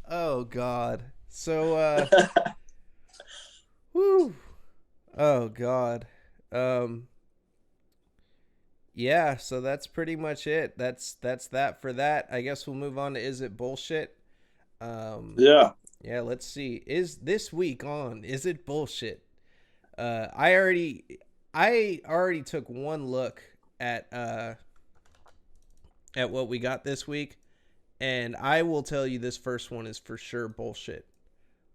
Oh, God. So, whew. Oh, God. Yeah, so that's pretty much it. That's that for that. I guess we'll move on to Is It Bullshit? Yeah. Yeah, let's see. Is this week on? Is it bullshit? I already took one look at what we got this week, and I will tell you this first one is for sure bullshit.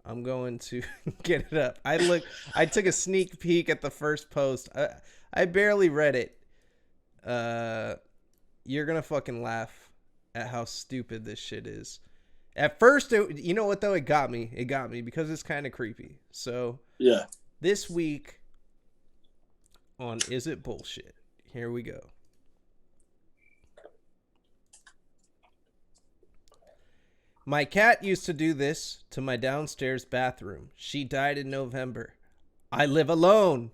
I'm going to get it up. I took a sneak peek at the first post. I barely read it. You're gonna fucking laugh at how stupid this shit is. At first, you know what though? It got me. It got me because it's kind of creepy. So Yeah. this week on Is It Bullshit? Here we go. My cat used to do this to my downstairs bathroom. She died in November. I live alone.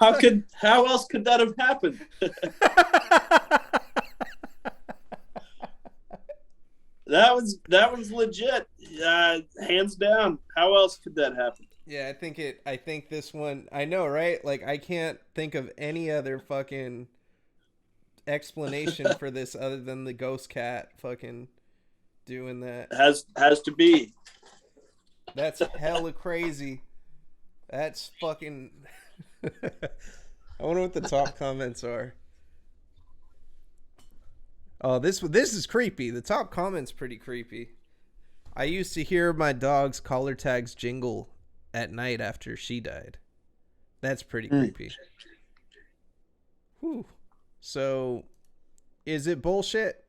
How else could that have happened? That was legit. Hands down. How else could that happen? Yeah, I think this one, I know, right? Like, I can't think of any other fucking explanation for this other than the ghost cat fucking doing that. Has to be. That's hella crazy. That's fucking. I wonder what the top comments are. Oh, this is creepy. The top comment's pretty creepy. I used to hear my dog's collar tags jingle at night after she died. That's pretty creepy. Whew. So, is it bullshit?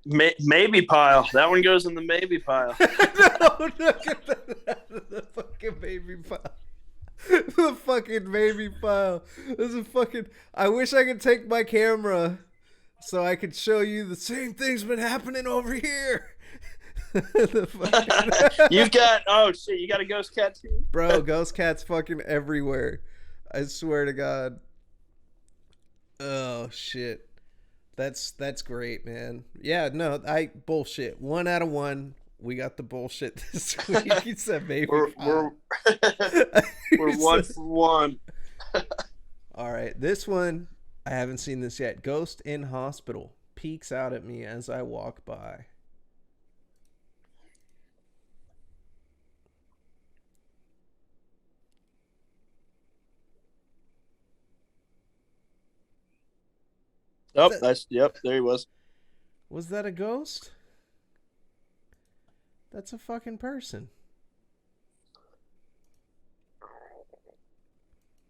Maybe pile. That one goes in the maybe pile. No, the fucking maybe pile. The fucking maybe pile. There's a fucking. I wish I could take my camera so I could show you the same thing's been happening over here. You got you got a ghost cat too? Bro, ghost cats fucking everywhere. I swear to God. Oh shit. That's great, man. Yeah, no, bullshit. 1 out of 1. We got the bullshit this week. He said maybe. We're 1 for 1. All right, this one I haven't seen this yet. Ghost in hospital peeks out at me as I walk by. Oh, there he was. Was that a ghost? That's a fucking person.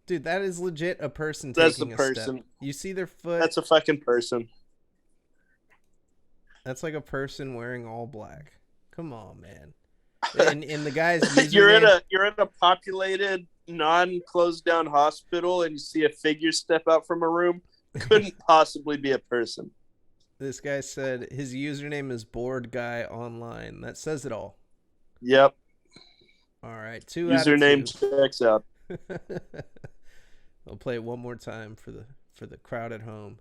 Dude, that is legit a person taking a step. You see their foot? That's a fucking person. That's like a person wearing all black. Come on, man. And the guy's username... you're in a populated, non-closed down hospital and you see a figure step out from a room. Couldn't possibly be a person. This guy said his username is Bored Guy Online. That says it all. Yep. All right, 2 username out of 2. checks out. I'll play it one more time for the crowd at home.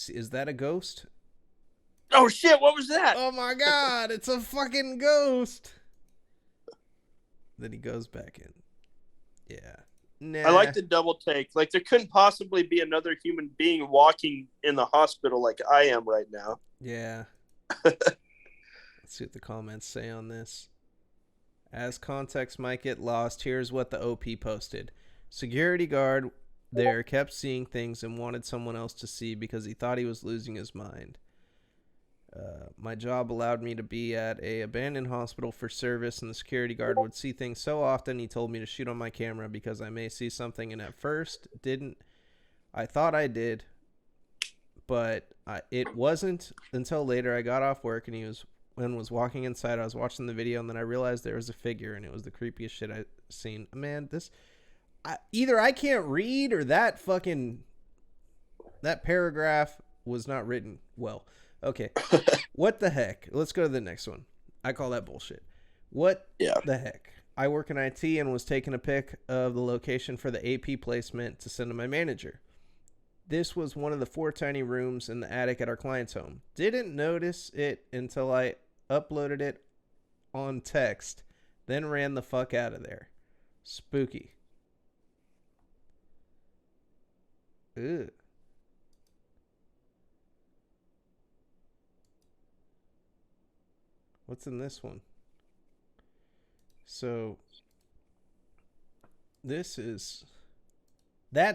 Is that a ghost? Oh shit! What was that? Oh my god! It's a fucking ghost. Then he goes back in. Yeah. Nah. I like the double take. Like, there couldn't possibly be another human being walking in the hospital like I am right now. Yeah. Let's see what the comments say on this. As context might get lost, here's what the OP posted. Security guard there kept seeing things and wanted someone else to see because he thought he was losing his mind. My job allowed me to be at a abandoned hospital for service, and the security guard would see things so often he told me to shoot on my camera because I may see something, and at first didn't. I thought I did, but it wasn't until later I got off work and he was walking inside. I was watching the video, and then I realized there was a figure, and it was the creepiest shit I've seen. Man, either I can't read or that paragraph was not written well. Okay. What the heck? Let's go to the next one. I call that bullshit. What the heck? I work in IT and was taking a pic of the location for the AP placement to send to my manager. This was one of the 4 tiny rooms in the attic at our client's home. Didn't notice it until I uploaded it on text, then ran the fuck out of there. Spooky. Ugh. What's in this one? So, that's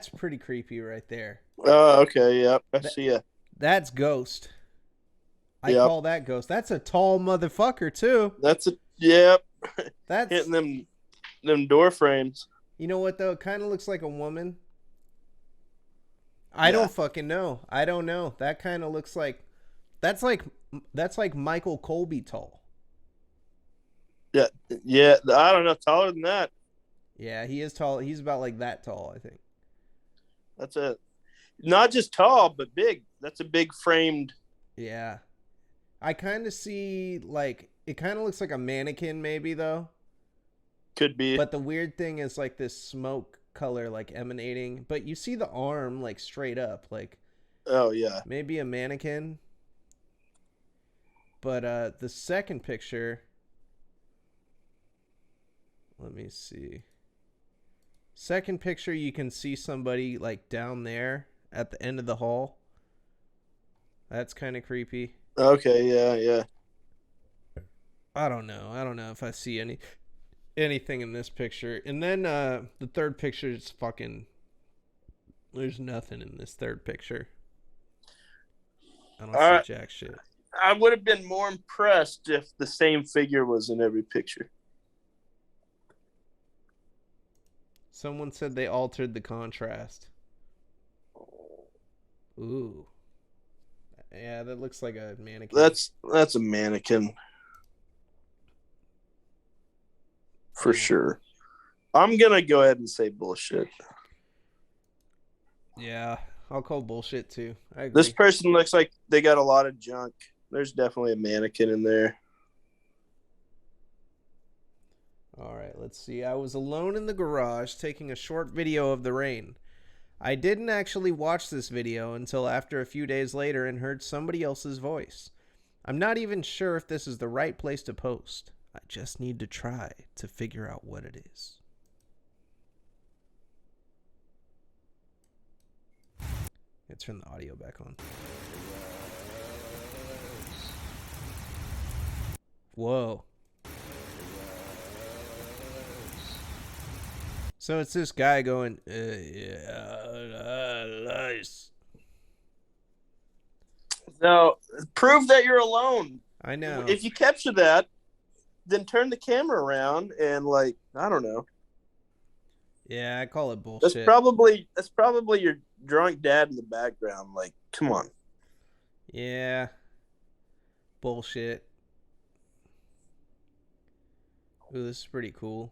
pretty creepy right there. Oh, okay, yep. I see ya. That's Ghost. I call that Ghost. That's a tall motherfucker, too. That's yep. That's hitting them them door frames. You know what though? It kind of looks like a woman. I Yeah. don't fucking know. I don't know. That kind of looks like that's like Michael Colby tall. Yeah, yeah. I don't know, taller than that. Yeah, he is tall. He's about like that tall, I think. That's a not just tall, but big. That's a big framed. Yeah. I kind of see like it kind of looks like a mannequin maybe though. Could be. But the weird thing is like this smoke color like emanating, but you see the arm like straight up like Oh yeah. maybe a mannequin. But the second picture, let me see. Second picture, you can see somebody like down there at the end of the hall. That's kind of creepy. Okay. Yeah. Yeah. I don't know. I don't know if I see anything in this picture. And then the third picture is fucking. There's nothing in this third picture. I don't see jack shit. I would have been more impressed if the same figure was in every picture. Someone said they altered the contrast. Ooh. Yeah, that looks like a mannequin. That's a mannequin. For sure. I'm going to go ahead and say bullshit. Yeah, I'll call bullshit too. I agree. This person looks like they got a lot of junk. There's definitely a mannequin in there. All right, let's see. I was alone in the garage taking a short video of the rain. I didn't actually watch this video until after a few days later and heard somebody else's voice. I'm not even sure if this is the right place to post. I just need to try to figure out what it is. Let's turn the audio back on. Whoa. So it's this guy going, nice. Now, prove that you're alone. I know. If you capture that, then turn the camera around and, like, I don't know. Yeah, I call it bullshit. That's probably your drunk dad in the background. Like, come on. Yeah. Bullshit. Ooh, this is pretty cool.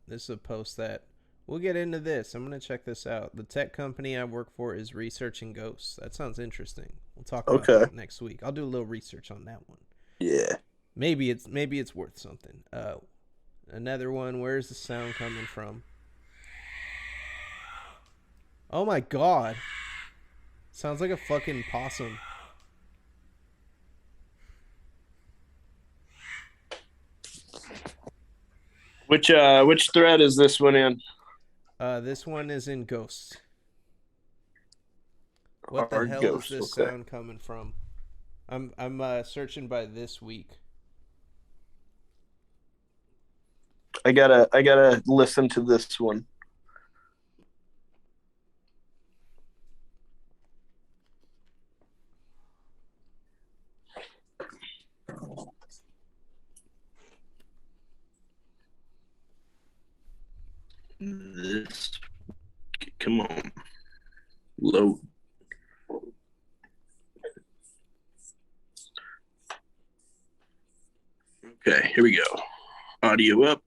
This is a post that we'll get into this. I'm going to check this out. The tech company I work for is researching ghosts. That sounds interesting. We'll talk about that next week. I'll do a little research on that one. Yeah. Maybe it's worth something. Another one. Where's the sound coming from? Oh my god. Sounds like a fucking possum. Which thread is this one in? This one is in ghosts. What the hell is this sound coming from? I'm searching by this week. I gotta listen to this one. This, come on, load. Okay, here we go. Audio up.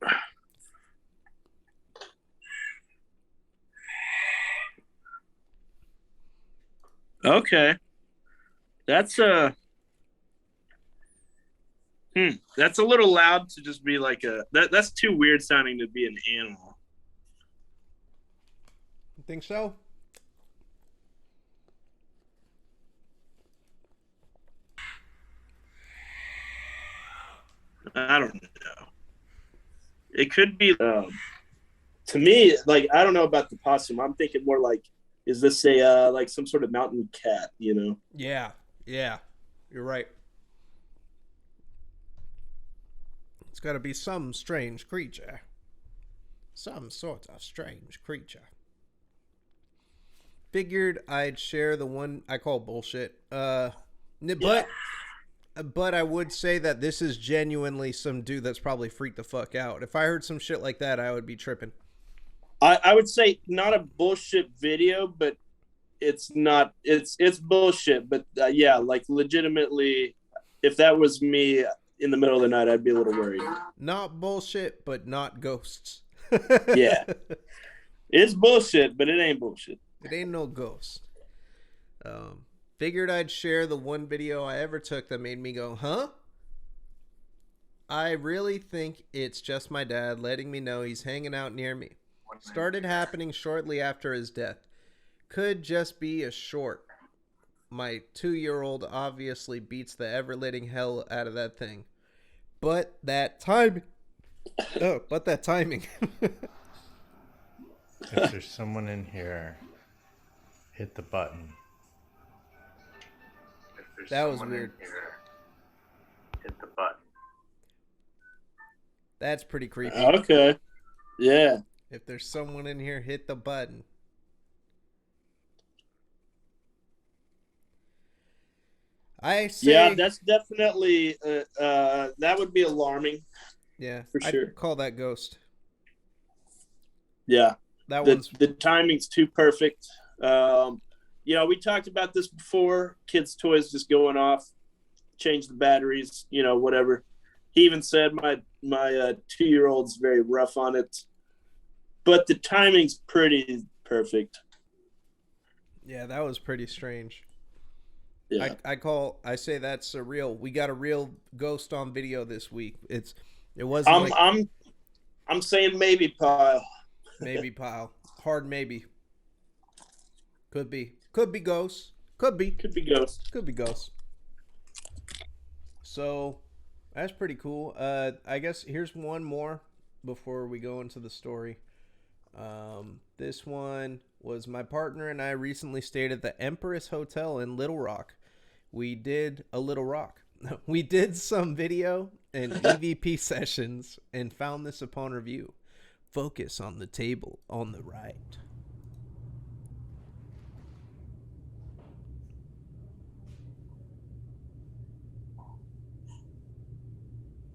Okay, that's that's a little loud to just be like that's too weird sounding to be an animal. You think so? I don't know. It could be to me, like, I don't know about the possum. I'm thinking more like, is this a like some sort of mountain cat, you know? Yeah, you're right. It's got to be some strange creature. Some sort of strange creature. Figured I'd share the one I call bullshit. But But I would say that this is genuinely some dude that's probably freaked the fuck out. If I heard some shit like that, I would be tripping. I would say not a bullshit video, but it's not. It's bullshit. But yeah, like legitimately, if that was me in the middle of the night, I'd be a little worried. Not bullshit, but not ghosts. Yeah. It's bullshit, but it ain't bullshit. It ain't no ghost. Figured I'd share the one video I ever took that made me go, huh? I really think it's just my dad letting me know he's hanging out near me. Started happening shortly after his death. Could just be a short. My 2-year-old obviously beats the ever-living hell out of that thing. But that timing. If there's someone in here, hit the button. That was weird. Hit the button. That's pretty creepy. Okay. Yeah. If there's someone in here, hit the button. I say, yeah, that's definitely that would be alarming. Yeah, for sure. I'd call that ghost. Yeah, the timing's too perfect. We talked about this before. Kids' toys just going off, change the batteries, whatever. He even said my 2-year-old's very rough on it, but the timing's pretty perfect. Yeah, that was pretty strange. Yeah. I say that's a real. We got a real ghost on video this week. It wasn't. I'm saying maybe pile. Maybe pile. Hard maybe. Could be ghosts. Could be ghosts. So that's pretty cool. I guess here's one more before we go into the story. This one was my partner and I recently stayed at the Empress Hotel in Little Rock. We did some video and EVP sessions and found this upon review. Focus on the table on the right.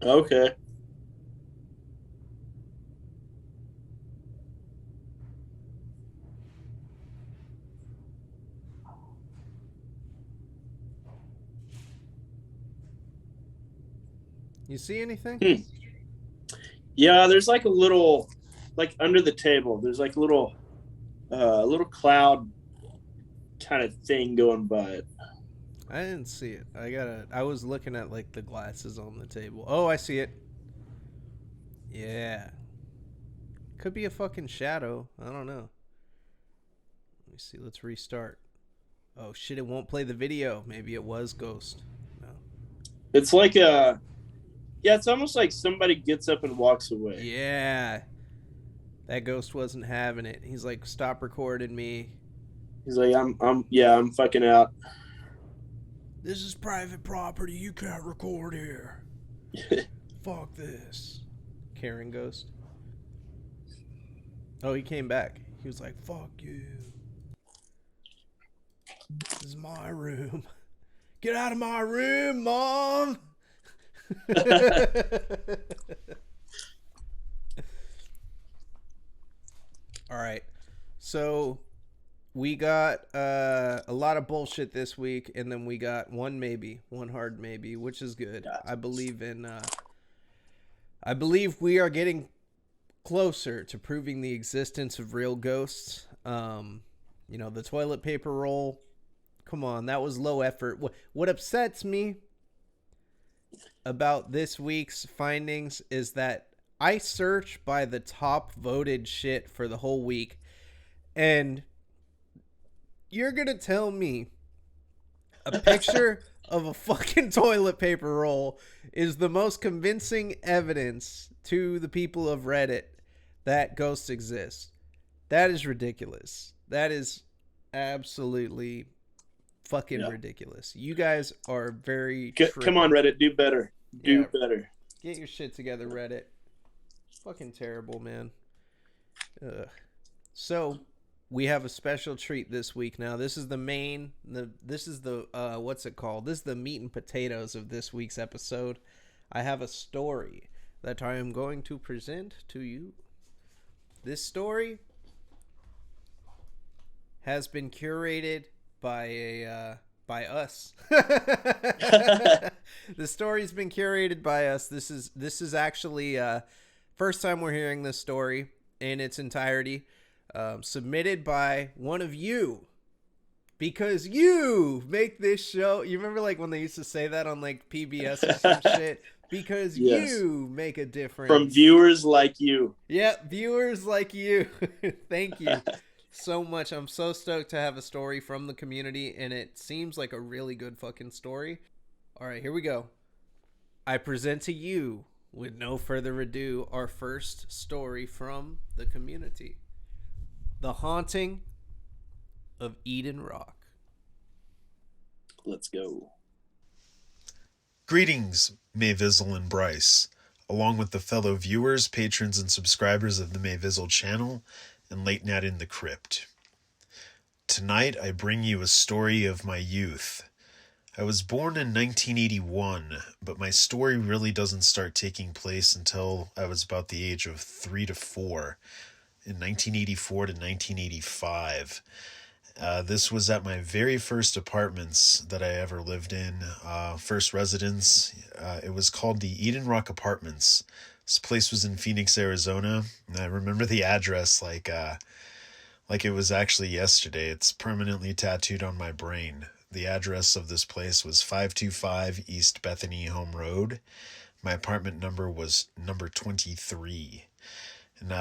Okay. You see anything? Yeah, there's like a little, like under the table, there's like a little cloud kind of thing going by it. I didn't see it. I was looking at like the glasses on the table. Oh, I see it. Yeah. Could be a fucking shadow. I don't know. Let me see. Let's restart. Oh shit, it won't play the video. Maybe it was Ghost. No. It's like it's almost like somebody gets up and walks away. Yeah. That ghost wasn't having it. He's like, stop recording me. He's like, I'm fucking out. This is private property. You can't record here. Fuck this. Karen ghost. Oh, he came back. He was like, fuck you. This is my room. Get out of my room, Mom. All right. So we got a lot of bullshit this week, and then we got one hard maybe, which is good. I believe we are getting closer to proving the existence of real ghosts. The toilet paper roll. Come on, that was low effort. What upsets me about this week's findings is that I search by the top voted shit for the whole week, and you're gonna tell me a picture of a fucking toilet paper roll is the most convincing evidence to the people of Reddit that ghosts exist? That is ridiculous. That is absolutely fucking ridiculous. You guys are very come on, Reddit, do better. Do better. Get your shit together, Reddit. Fucking terrible, man. Ugh. So We have a special treat this week. Now, this is the what's it called? This is the meat and potatoes of this week's episode. I have a story that I am going to present to you. This story has been curated by us. The story's been curated by us. This is actually first time we're hearing this story in its entirety. Submitted by one of you, because you make this show. You remember like when they used to say that on like PBS or some shit? Because yes. You make a difference. From viewers like you. Yeah, viewers like you. Thank you so much. I'm so stoked to have a story from the community, and it seems like a really good fucking story. All right, here we go. I present to you, with no further ado, our first story from the community. The Haunting of Eden Rock. Let's go. Greetings, Mayvizzle and Bryce, along with the fellow viewers, patrons, and subscribers of the Mayvizzle channel and Late Night in the Krypt. Tonight I bring you a story of my youth. I was born in 1981, but my story really doesn't start taking place until I was about the age of 3 to 4. In 1984 to 1985. This was at my very first apartments that I ever lived in, first residence. It was called the Eden Rock Apartments. This place was in Phoenix, Arizona, and I remember the address like it was actually yesterday. It's permanently tattooed on my brain. The address of this place was 525 East Bethany Home Road. My apartment number was number 23. And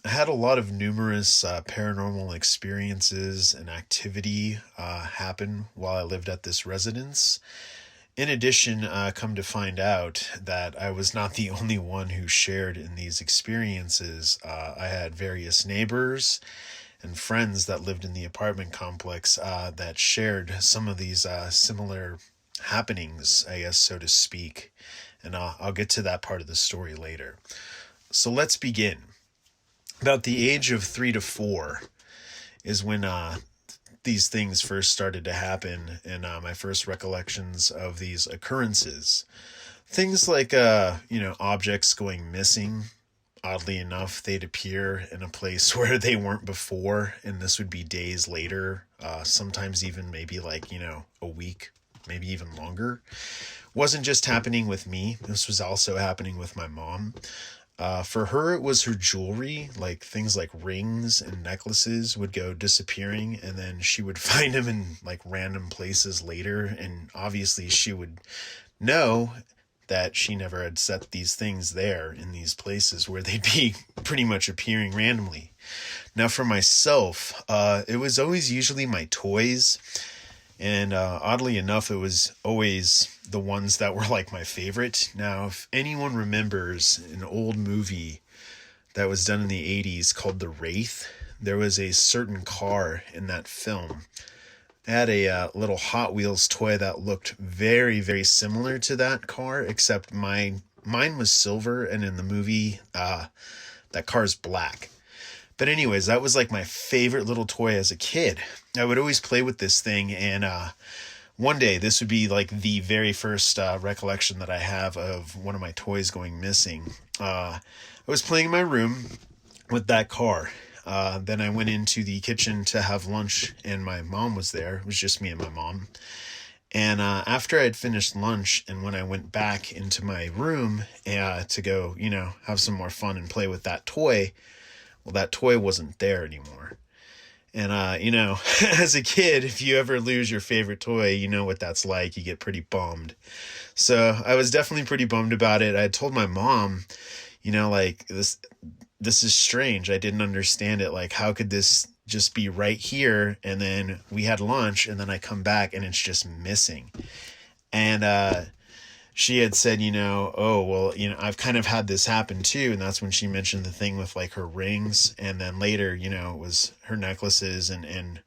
I had a lot of numerous paranormal experiences and activity happen while I lived at this residence. In addition, come to find out that I was not the only one who shared in these experiences. I had various neighbors and friends that lived in the apartment complex that shared some of these similar happenings, I guess, so to speak. And I'll get to that part of the story later. So let's begin. About the age of 3 to 4 is when these things first started to happen, and my first recollections of these occurrences. Things like, objects going missing. Oddly enough, they'd appear in a place where they weren't before, and this would be days later, sometimes even maybe like, a week, maybe even longer. Wasn't just happening with me. This was also happening with my mom. For her, it was her jewelry, like things like rings and necklaces would go disappearing, and then she would find them in like random places later, and obviously she would know that she never had set these things there in these places where they'd be pretty much appearing randomly. Now for myself, it was always usually my toys, and oddly enough, it was always the ones that were like my favorite. Now, if anyone remembers an old movie that was done in the 80s called The Wraith, there was a certain car in that film. It had a little Hot Wheels toy that looked very, very similar to that car, except mine was silver, and in the movie, that car's black. But anyways, that was like my favorite little toy as a kid. I would always play with this thing, and one day, this would be like the very first recollection that I have of one of my toys going missing. I was playing in my room with that car. Then I went into the kitchen to have lunch, and my mom was there. It was just me and my mom. And after I'd finished lunch, and when I went back into my room to go, have some more fun and play with that toy, well, that toy wasn't there anymore. And, as a kid, if you ever lose your favorite toy, you know what that's like. You get pretty bummed. So I was definitely pretty bummed about it. I told my mom, this is strange. I didn't understand it. Like, how could this just be right here? And then we had lunch, and then I come back and it's just missing. And, she had said, I've kind of had this happen too. And that's when she mentioned the thing with like her rings. And then later, it was her necklaces and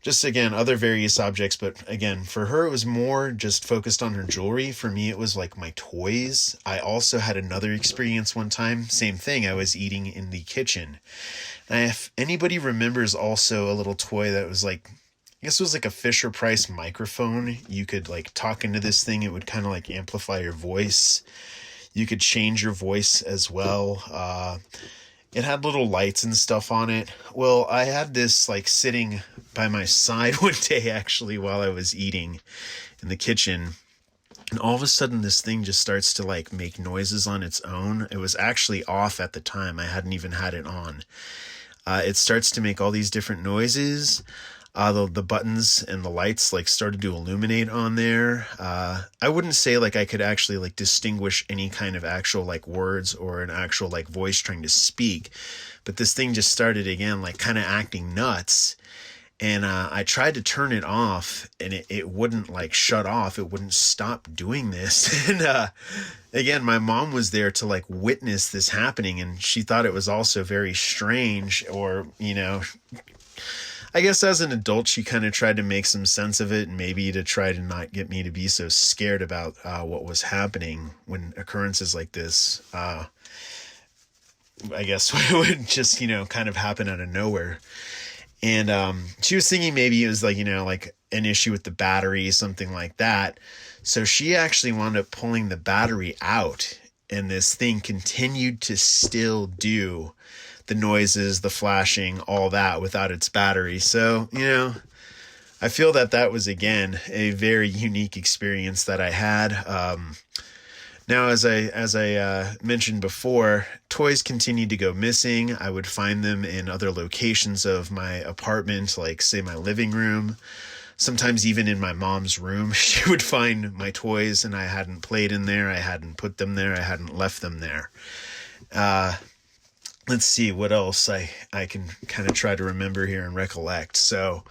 just, again, other various objects. But again, for her, it was more just focused on her jewelry. For me, it was like my toys. I also had another experience one time. Same thing. I was eating in the kitchen. And if anybody remembers also a little toy that was like, I guess it was like a Fisher Price microphone. You could like talk into this thing. It would kind of like amplify your voice. You could change your voice as well. It had little lights and stuff on it. Well, I had this like sitting by my side one day, actually, while I was eating in the kitchen. And all of a sudden, this thing just starts to like make noises on its own. It was actually off at the time. I hadn't even had it on. It starts to make all these different noises. The buttons and the lights like started to illuminate on there. I wouldn't say like I could actually like distinguish any kind of actual like words or an actual like voice trying to speak, but this thing just started again like kind of acting nuts. And I tried to turn it off, and it wouldn't like shut off. It wouldn't stop doing this. And again, my mom was there to like witness this happening, and she thought it was also very strange, or, you know, I guess as an adult, she kind of tried to make some sense of it, and maybe to try to not get me to be so scared about what was happening when occurrences like this, I guess, would just, you know, kind of happen out of nowhere. And she was thinking maybe it was like, you know, like an issue with the battery, something like that. So she actually wound up pulling the battery out, and this thing continued to still do the noises, the flashing, all that without its battery. So, you know, I feel that that was, again, a very unique experience that I had. Now, as I mentioned before, toys continued to go missing. I would find them in other locations of my apartment, like, say, my living room. Sometimes even in my mom's room, she would find my toys, and I hadn't played in there. I hadn't put them there. I hadn't left them there. Let's see what else I can kind of try to remember here and recollect. So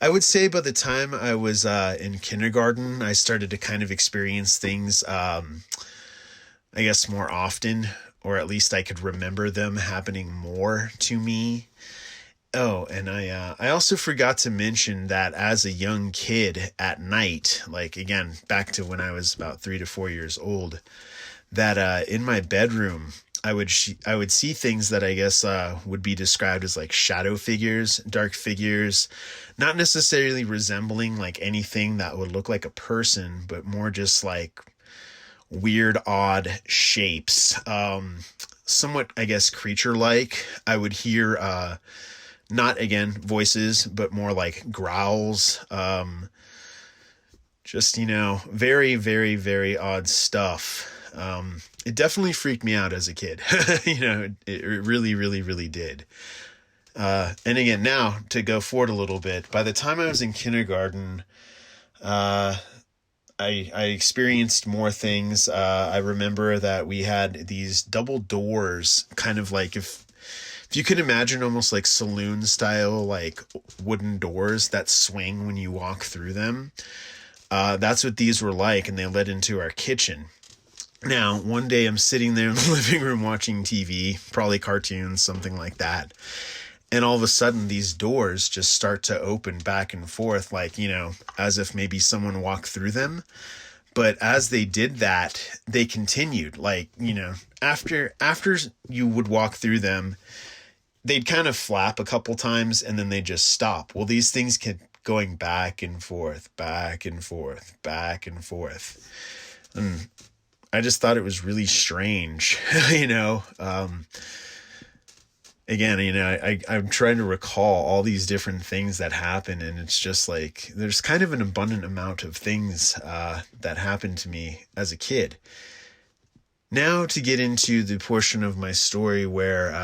I would say by the time I was in kindergarten, I started to kind of experience things, I guess, more often, or at least I could remember them happening more to me. Oh, and I also forgot to mention that as a young kid at night, like, again, back to when I was about 3 to 4 years old, that in my bedroom, I would see things that I guess would be described as like shadow figures, dark figures, not necessarily resembling like anything that would look like a person, but more just like weird, odd shapes, somewhat, I guess, creature-like. I would hear not, again, voices, but more like growls, just, you know, very, very, very odd stuff. It definitely freaked me out as a kid. You know, it really, really, really did. And again, now to go forward a little bit, by the time I was in kindergarten, I experienced more things. I remember that we had these double doors, kind of like if you could imagine almost like saloon style, like wooden doors that swing when you walk through them. That's what these were like, and they led into our kitchen. Now, one day I'm sitting there in the living room watching TV, probably cartoons, something like that. And all of a sudden, these doors just start to open back and forth, like, you know, as if maybe someone walked through them. But as they did that, they continued, like, you know, after you would walk through them, they'd kind of flap a couple times and then they just stop. Well, these things kept going back and forth, back and forth, back and forth. And I just thought it was really strange, you know. Again, you know, I'm trying to recall all these different things that happen, and it's just like there's kind of an abundant amount of things that happened to me as a kid. Now to get into the portion of my story where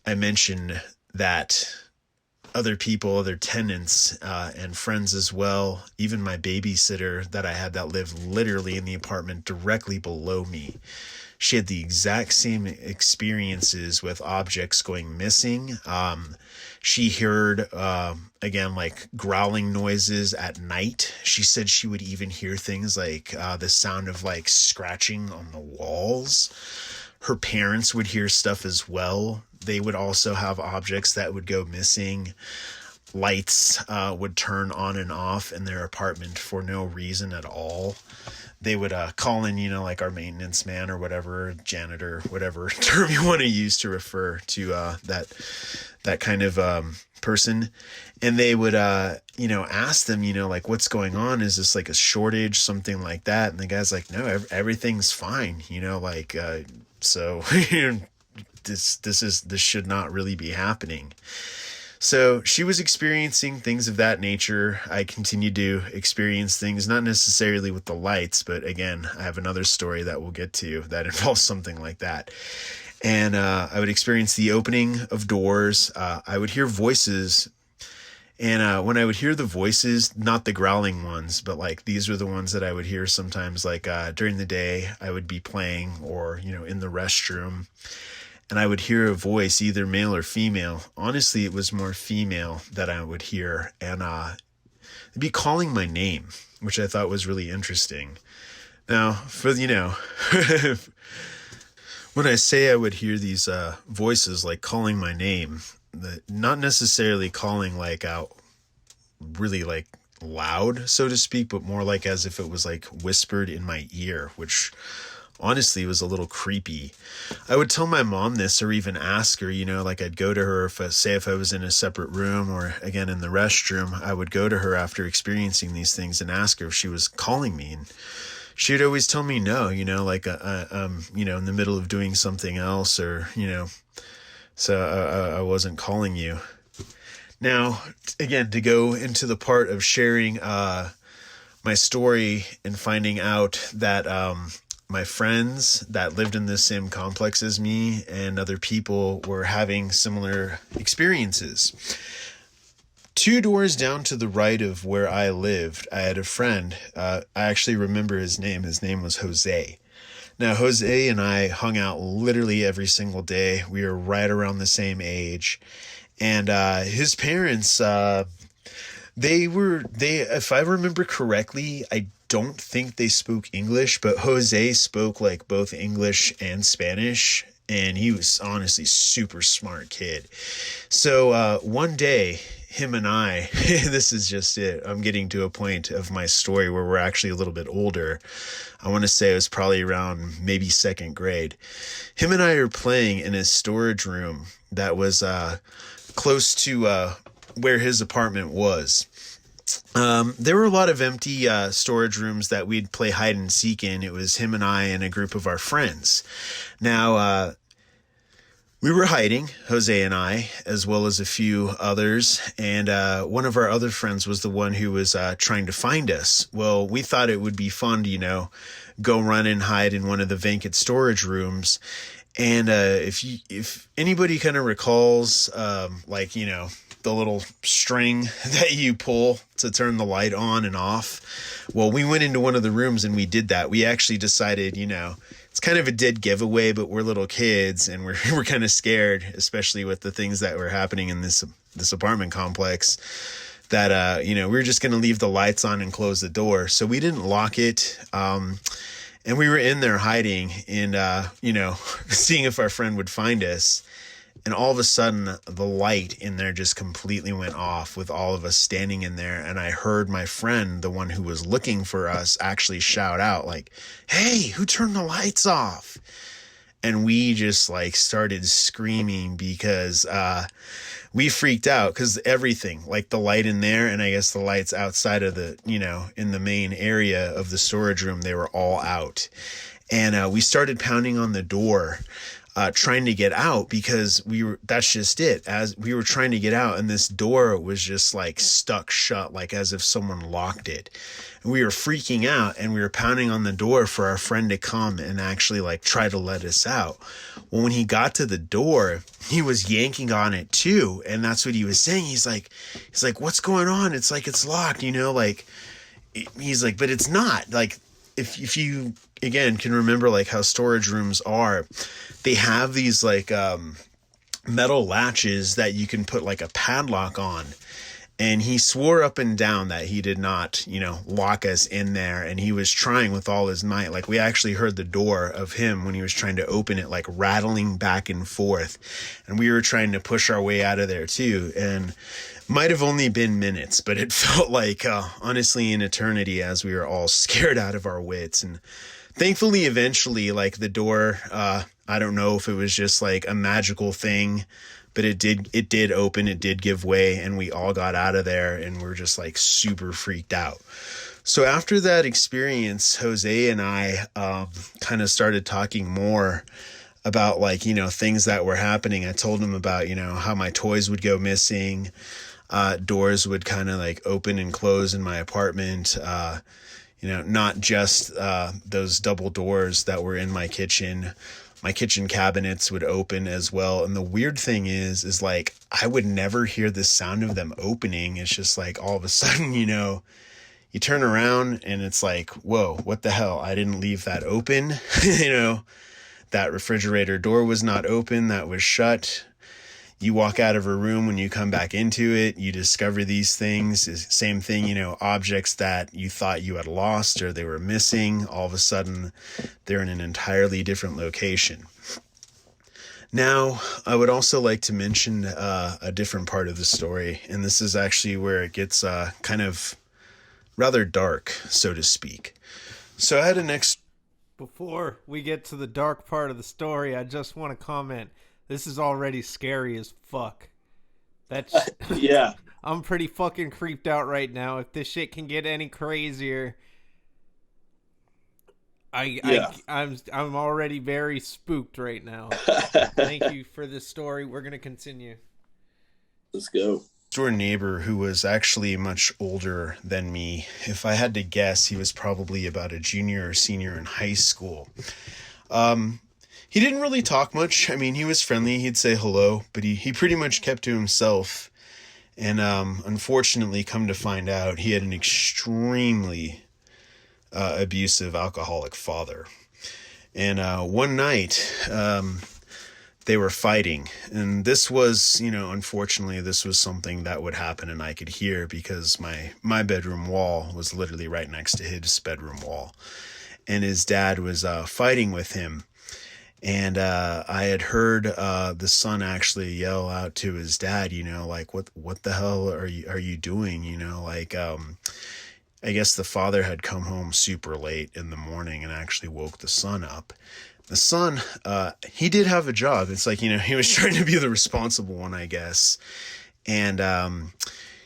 I mentioned that other people, other tenants, and friends as well, even my babysitter that I had that lived literally in the apartment directly below me. She had the exact same experiences with objects going missing. She heard, again, like growling noises at night. She said she would even hear things like the sound of like scratching on the walls. Her parents would hear stuff as well. They would also have objects that would go missing. lights would turn on and off in their apartment for no reason at all. They would call in, like our maintenance man or whatever, janitor, whatever term you want to use to refer to that kind of person. And they would, ask them, like, what's going on? Is this like a shortage, something like that? And the guy's like, no, everything's fine. So this should not really be happening. So she was experiencing things of that nature. I continued to experience things, not necessarily with the lights, but again, I have another story that we'll get to that involves something like that. And I would experience the opening of doors. I would hear voices. And when I would hear the voices, not the growling ones, but like these were the ones that I would hear sometimes, like during the day I would be playing or, in the restroom. And I would hear a voice, either male or female. Honestly, it was more female that I would hear. And they'd be calling my name, which I thought was really interesting. Now, for, when I say I would hear these voices like calling my name, not necessarily calling like out really like loud, so to speak, but more like as if it was like whispered in my ear, which honestly was a little creepy. I would tell my mom this or even ask her, like I'd go to her if I was in a separate room or again in the restroom, I would go to her after experiencing these things and ask her if she was calling me. And she would always tell me no, like I'm, in the middle of doing something else or, so I wasn't calling you. Now, again, to go into the part of sharing my story and finding out that my friends that lived in the same complex as me and other people were having similar experiences. 2 doors down to the right of where I lived, I had a friend. I actually remember his name. His name was Jose. Now, Jose and I hung out literally every single day. We were right around the same age. And his parents, if I remember correctly, I don't think they spoke English, but Jose spoke like both English and Spanish, and he was honestly super smart kid. So one day, him and I, this is just it. I'm getting to a point of my story where we're actually a little bit older. I want to say it was probably around maybe 2nd grade. Him and I are playing in his storage room that was close to where his apartment was. There were a lot of empty storage rooms that we'd play hide and seek in. It was him and I and a group of our friends. Now, we were hiding, Jose and I, as well as a few others. And one of our other friends was the one who was trying to find us. Well, we thought it would be fun to, go run and hide in one of the vacant storage rooms. And if anybody kind of recalls, the little string that you pull to turn the light on and off. Well, we went into one of the rooms and we did that. We actually decided, it's kind of a dead giveaway, but we're little kids and we're kind of scared, especially with the things that were happening in this apartment complex, that, we were just going to leave the lights on and close the door. So we didn't lock it. And we were in there hiding and, seeing if our friend would find us. And all of a sudden, the light in there just completely went off with all of us standing in there. And I heard my friend, the one who was looking for us, actually shout out like, "Hey, who turned the lights off?" And we just like started screaming because we freaked out because everything, like the light in there and I guess the lights outside of the, in the main area of the storage room, they were all out. And we started pounding on the door. Trying to get out because that's just it. As we were trying to get out and this door was just like stuck shut, like as if someone locked it. And we were freaking out and we were pounding on the door for our friend to come and actually like try to let us out. Well, when he got to the door, he was yanking on it too. And that's what he was saying. He's like, "What's going on? It's like, it's locked, he's like, but it's not. Like, if you again can remember like how storage rooms are, they have these like metal latches that you can put like a padlock on. And he swore up and down that he did not, lock us in there. And he was trying with all his might. Like, we actually heard the door of him when he was trying to open it, like rattling back and forth. And we were trying to push our way out of there too. And might have only been minutes, but it felt like, honestly, an eternity as we were all scared out of our wits. And thankfully, eventually, like the door, I don't know if it was just like a magical thing, but it did open, it did give way, and we all got out of there, and we're just like super freaked out. So after that experience, Jose and I kind of started talking more about like, things that were happening. I told him about, how my toys would go missing, doors would kind of like open and close in my apartment, not just those double doors that were in my kitchen. My kitchen cabinets would open as well. And the weird thing is like, I would never hear the sound of them opening. It's just like all of a sudden, you turn around and it's like, whoa, what the hell? I didn't leave that open. That refrigerator door was not open. That was shut. You walk out of a room, when you come back into it, you discover these things. Same thing, objects that you thought you had lost or they were missing. All of a sudden, they're in an entirely different location. Now, I would also like to mention a different part of the story. And this is actually where it gets kind of rather dark, so to speak. So I had Before we get to the dark part of the story, I just want to comment. This is already scary as fuck. That's Yeah. I'm pretty fucking creeped out right now. If this shit can get any crazier, I'm already very spooked right now. Thank you for this story. We're gonna continue. Let's go. door neighbor who was actually much older than me. If I had to guess, he was probably about a junior or senior in high school. He didn't really talk much. I mean, he was friendly. He'd say hello, but he pretty much kept to himself. And unfortunately, come to find out, he had an extremely abusive alcoholic father. And one night, they were fighting. And this was, unfortunately, this was something that would happen and I could hear because my bedroom wall was literally right next to his bedroom wall. And his dad was fighting with him. And I had heard the son actually yell out to his dad, like, what the hell are you doing? I guess the father had come home super late in the morning and actually woke the son up. The son, he did have a job. It's like, he was trying to be the responsible one, I guess. And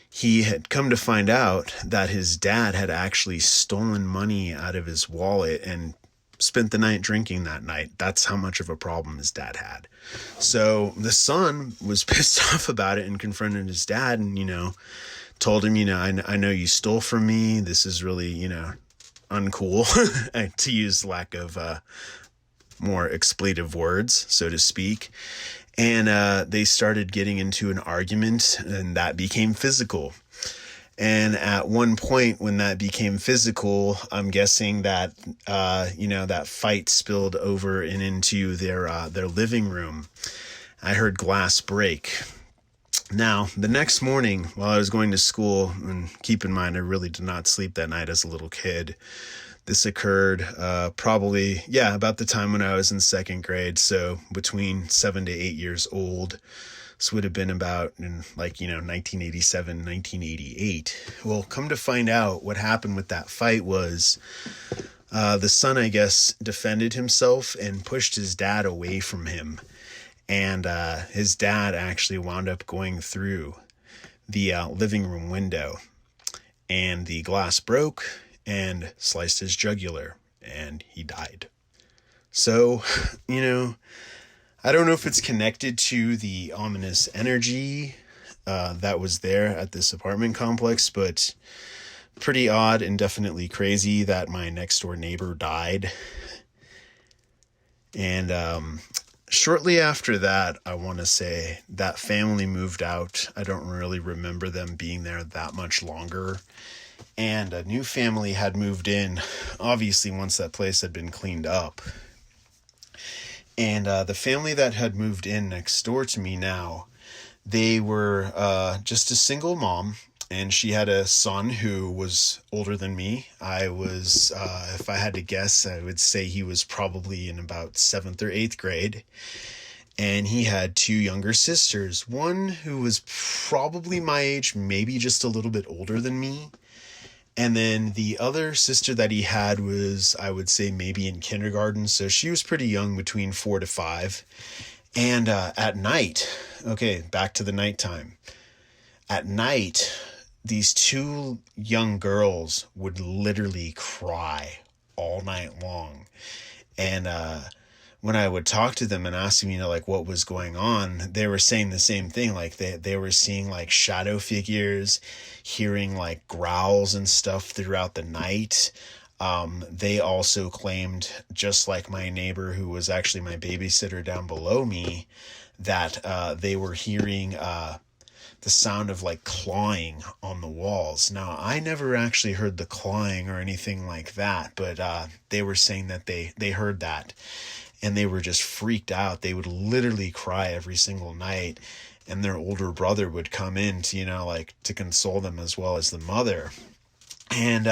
he had come to find out that his dad had actually stolen money out of his wallet and spent the night drinking that night. That's how much of a problem his dad had. So the son was pissed off about it and confronted his dad and, told him, I know you stole from me. This is really, uncool, to use lack of more expletive words, so to speak. And they started getting into an argument and that became physical. And at one point when that became physical, I'm guessing that, that fight spilled over and into their living room. I heard glass break. Now, the next morning while I was going to school, and keep in mind, I really did not sleep that night as a little kid. This occurred probably, about the time when I was in second grade. So between 7 to 8 years old. This would have been about in 1987, 1988. Well, come to find out what happened with that fight was the son, I guess, defended himself and pushed his dad away from him. And his dad actually wound up going through the living room window and the glass broke and sliced his jugular and he died. So, I don't know if it's connected to the ominous energy that was there at this apartment complex, but pretty odd and definitely crazy that my next door neighbor died. And shortly after that, I want to say that family moved out. I don't really remember them being there that much longer. And a new family had moved in, obviously once that place had been cleaned up. And the family that had moved in next door to me now, they were just a single mom and she had a son who was older than me. I was, if I had to guess, I would say he was probably in about 7th or 8th grade. And he had 2 younger sisters, one who was probably my age, maybe just a little bit older than me. And then the other sister that he had was, I would say, maybe in kindergarten. So she was pretty young, between 4 to 5. And at night, okay, back to the nighttime. At night, these 2 young girls would literally cry all night long. And when I would talk to them and ask them, like what was going on, they were saying the same thing. Like they were seeing like shadow figures, hearing like growls and stuff throughout the night. They also claimed, just like my neighbor who was actually my babysitter down below me, that they were hearing the sound of like clawing on the walls. Now, I never actually heard the clawing or anything like that, but they were saying that they heard that, and they were just freaked out. They would literally cry every single night, and their older brother would come in to, like to console them, as well as the mother. And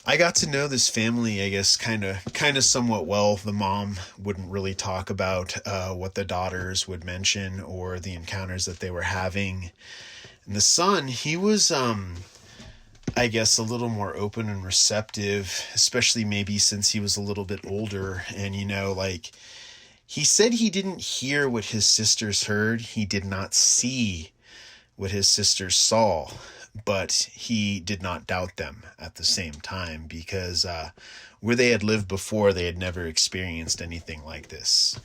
I got to know this family, I guess, kind of somewhat well. The mom wouldn't really talk about what the daughters would mention or the encounters that they were having. And the son, he was, I guess, a little more open and receptive, especially maybe since he was a little bit older. And, like, he said he didn't hear what his sisters heard. He did not see what his sisters saw. But he did not doubt them at the same time, because where they had lived before, they had never experienced anything like this.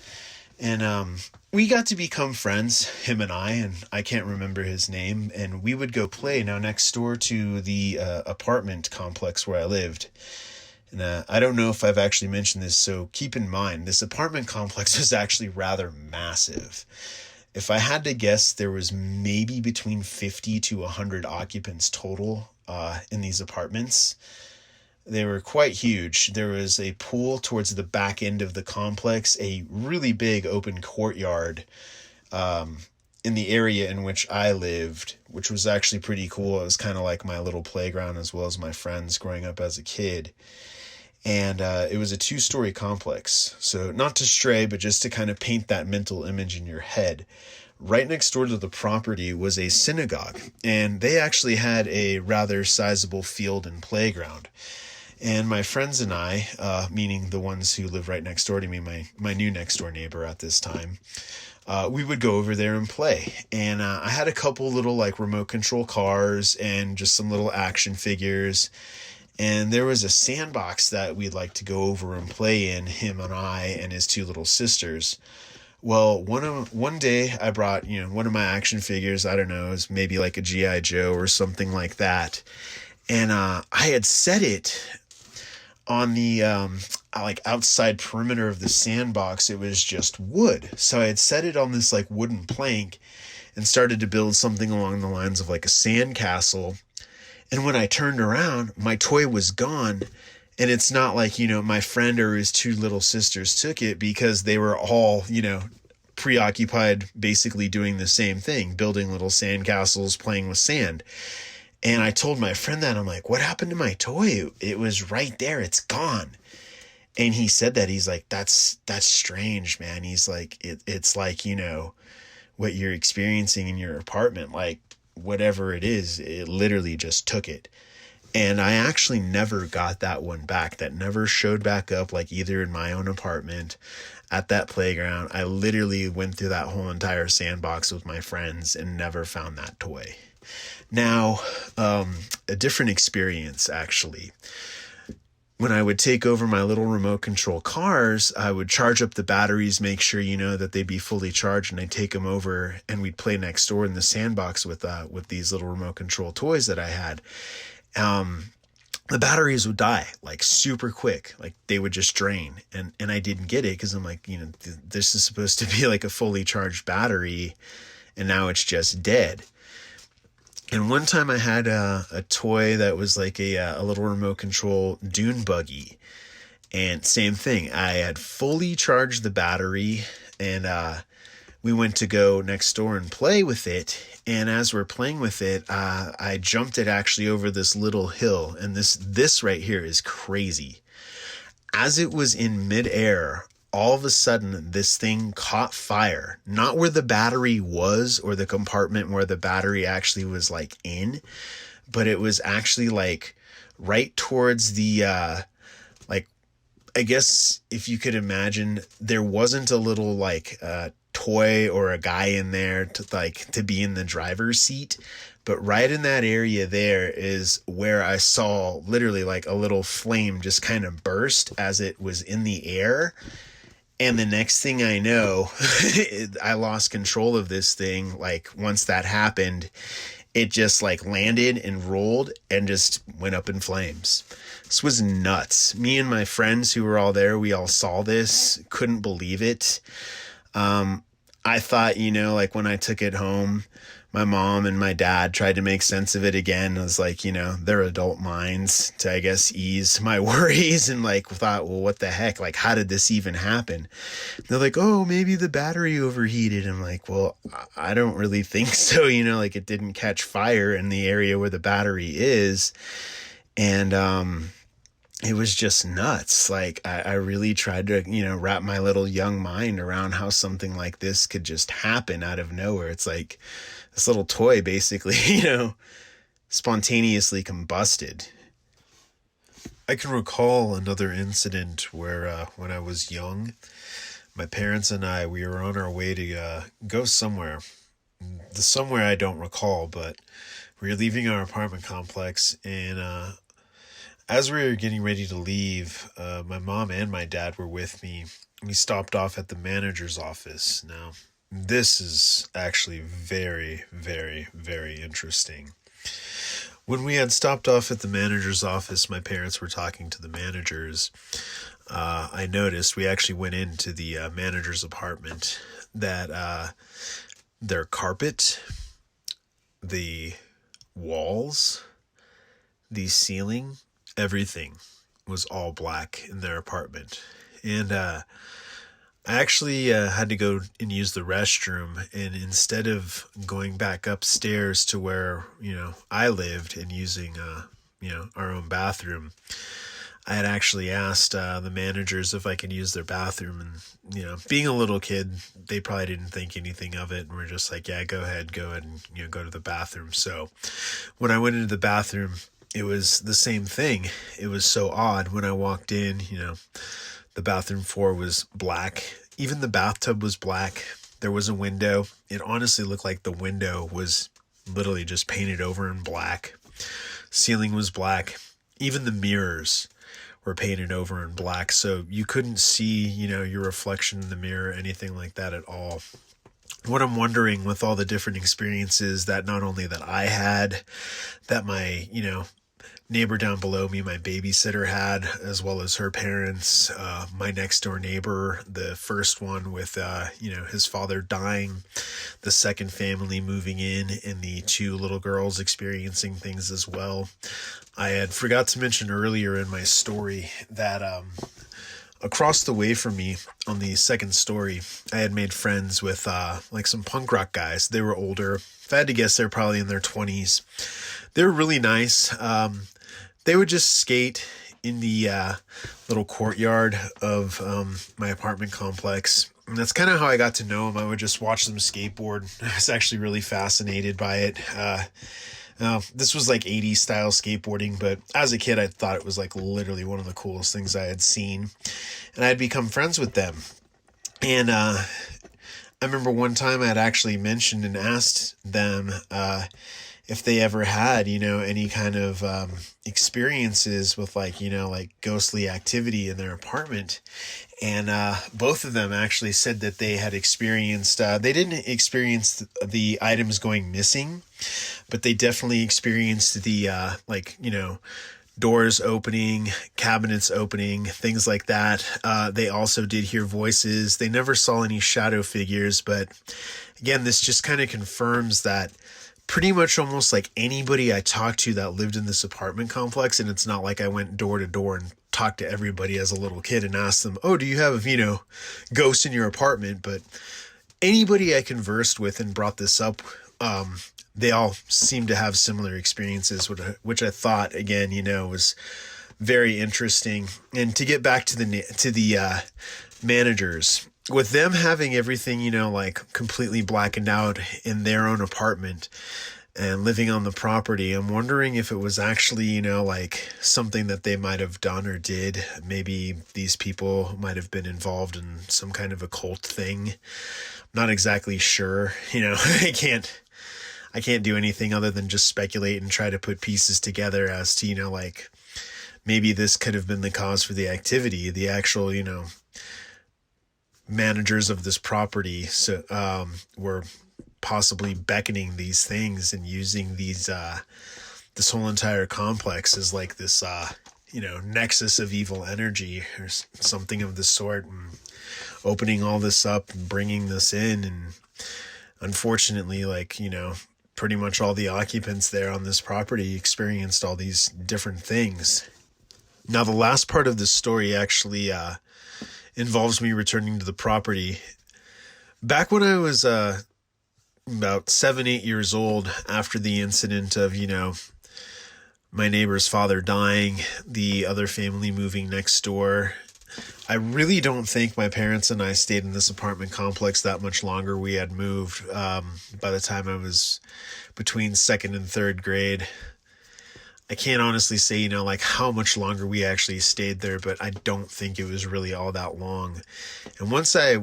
And we got to become friends, him and I can't remember his name, and we would go play now next door to the apartment complex where I lived. And I don't know if I've actually mentioned this, so keep in mind, this apartment complex was actually rather massive. If I had to guess, there was maybe between 50 to 100 occupants total in these apartments. They were quite huge. There was a pool towards the back end of the complex, a really big open courtyard in the area in which I lived, which was actually pretty cool. It was kind of like my little playground, as well as my friends growing up as a kid. And it was a 2-story complex. So not to stray, but just to kind of paint that mental image in your head. Right next door to the property was a synagogue, and they actually had a rather sizable field and playground. And my friends and I, meaning the ones who live right next door to me, my new next door neighbor at this time, we would go over there and play. And I had a couple little like remote control cars and just some little action figures. And there was a sandbox that we'd like to go over and play in, him and I and his 2 little sisters. Well, one day I brought, one of my action figures. I don't know, it was maybe like a G.I. Joe or something like that. And I had set it on the like outside perimeter of the sandbox. It was just wood. So I had set it on this like wooden plank and started to build something along the lines of like a sand castle. And when I turned around, my toy was gone. And it's not like, my friend or his 2 little sisters took it, because they were all, preoccupied basically doing the same thing, building little sand castles, playing with sand. And I told my friend that. I'm like, what happened to my toy? It was right there. It's gone. And he said that. He's like, that's strange, man. He's like, it's like, what you're experiencing in your apartment, like, whatever it is, it literally just took it. And I actually never got that one back. That never showed back up, like either in my own apartment, at that playground. I literally went through that whole entire sandbox with my friends and never found that toy. Now, a different experience, actually. When I would take over my little remote control cars, I would charge up the batteries, make sure, that they'd be fully charged, and I'd take them over and we'd play next door in the sandbox with these little remote control toys that I had. The batteries would die like super quick, like they would just drain. And I didn't get it, because I'm like, this is supposed to be like a fully charged battery, and now it's just dead. And one time I had a toy that was like a little remote control dune buggy. And same thing. I had fully charged the battery, and we went to go next door and play with it. And as we're playing with it, I jumped it actually over this little hill. And this right here is crazy. As it was in midair, all of a sudden this thing caught fire, not where the battery was or the compartment where the battery actually was like in, but it was actually like right towards the, like, I guess if you could imagine, there wasn't a little like, toy or a guy in there to be in the driver's seat, but right in that area there is where I saw literally like a little flame just kind of burst as it was in the air. And the next thing I know, I lost control of this thing. Like once that happened, it just like landed and rolled and just went up in flames. This was nuts. Me and my friends who were all there, we all saw this, couldn't believe it. I thought, like when I took it home, my mom and my dad tried to make sense of it again. I was like, their adult minds to, I guess, ease my worries, and like thought, well, what the heck? Like, how did this even happen? They're like, oh, maybe the battery overheated. I'm like, well, I don't really think so. Like it didn't catch fire in the area where the battery is. And, it was just nuts. Like I really tried to, wrap my little young mind around how something like this could just happen out of nowhere. It's like this little toy basically, spontaneously combusted. I can recall another incident where when I was young, my parents and we were on our way to go somewhere. The somewhere I don't recall, but we were leaving our apartment complex, and as we were getting ready to leave, my mom and my dad were with me. We stopped off at the manager's office. Now, this is actually very, very, very interesting. When we had stopped off at the manager's office, my parents were talking to the managers. I noticed we actually went into the manager's apartment that their carpet, the walls, the ceiling, everything was all black in their apartment. And I actually had to go and use the restroom, and instead of going back upstairs to where I lived and using our own bathroom, I had actually asked the managers if I could use their bathroom, and being a little kid, they probably didn't think anything of it, and were just like, yeah, go ahead and go to the bathroom. So when I went into the bathroom, it was the same thing. It was so odd. When I walked in, the bathroom floor was black. Even the bathtub was black. There was a window. It honestly looked like the window was literally just painted over in black. Ceiling was black. Even the mirrors were painted over in black. So you couldn't see, your reflection in the mirror, anything like that at all. What I'm wondering with all the different experiences that not only that I had, that my, neighbor down below me, my babysitter, had, as well as her parents, my next door neighbor, the first one with, his father dying, the second family moving in, and the two little girls experiencing things as well. I had forgot to mention earlier in my story that, across the way from me on the second story, I had made friends with like some punk rock guys. They were older. If I had to guess, they're probably in their 20s. They were really nice. They would just skate in the little courtyard of my apartment complex. And that's kind of how I got to know them. I would just watch them skateboard. I was actually really fascinated by it. This was like 80s style skateboarding, but as a kid, I thought it was like literally one of the coolest things I had seen. And I had become friends with them. And I remember one time I had actually mentioned and asked them if they ever had, any kind of experiences with like ghostly activity in their apartment. And both of them actually said that they had experienced, they didn't experience the items going missing, but they definitely experienced the, doors opening, cabinets opening, things like that. They also did hear voices. They never saw any shadow figures, but again, this just kind of confirms that pretty much almost like anybody I talked to that lived in this apartment complex, and it's not like I went door to door and talked to everybody as a little kid and asked them, oh, do you have, ghosts in your apartment? But anybody I conversed with and brought this up, they all seem to have similar experiences, which I thought, again, was very interesting. And to get back to the managers, with them having everything, like completely blackened out in their own apartment and living on the property, I'm wondering if it was actually, like something that they might have done or did. Maybe these people might have been involved in some kind of occult thing. Not exactly sure. I can't do anything other than just speculate and try to put pieces together as to, like maybe this could have been the cause for the activity. The actual, managers of this property were possibly beckoning these things and using these this whole entire complex as like this nexus of evil energy or something of the sort, and opening all this up and bringing this in. And unfortunately, like, pretty much all the occupants there on this property experienced all these different things. Now, the last part of this story actually involves me returning to the property. Back when I was about 7-8 years old, after the incident of, my neighbor's father dying, the other family moving next door, I really don't think my parents and I stayed in this apartment complex that much longer. We had moved by the time I was between 2nd and 3rd grade. I can't honestly say, like how much longer we actually stayed there, but I don't think it was really all that long. And once I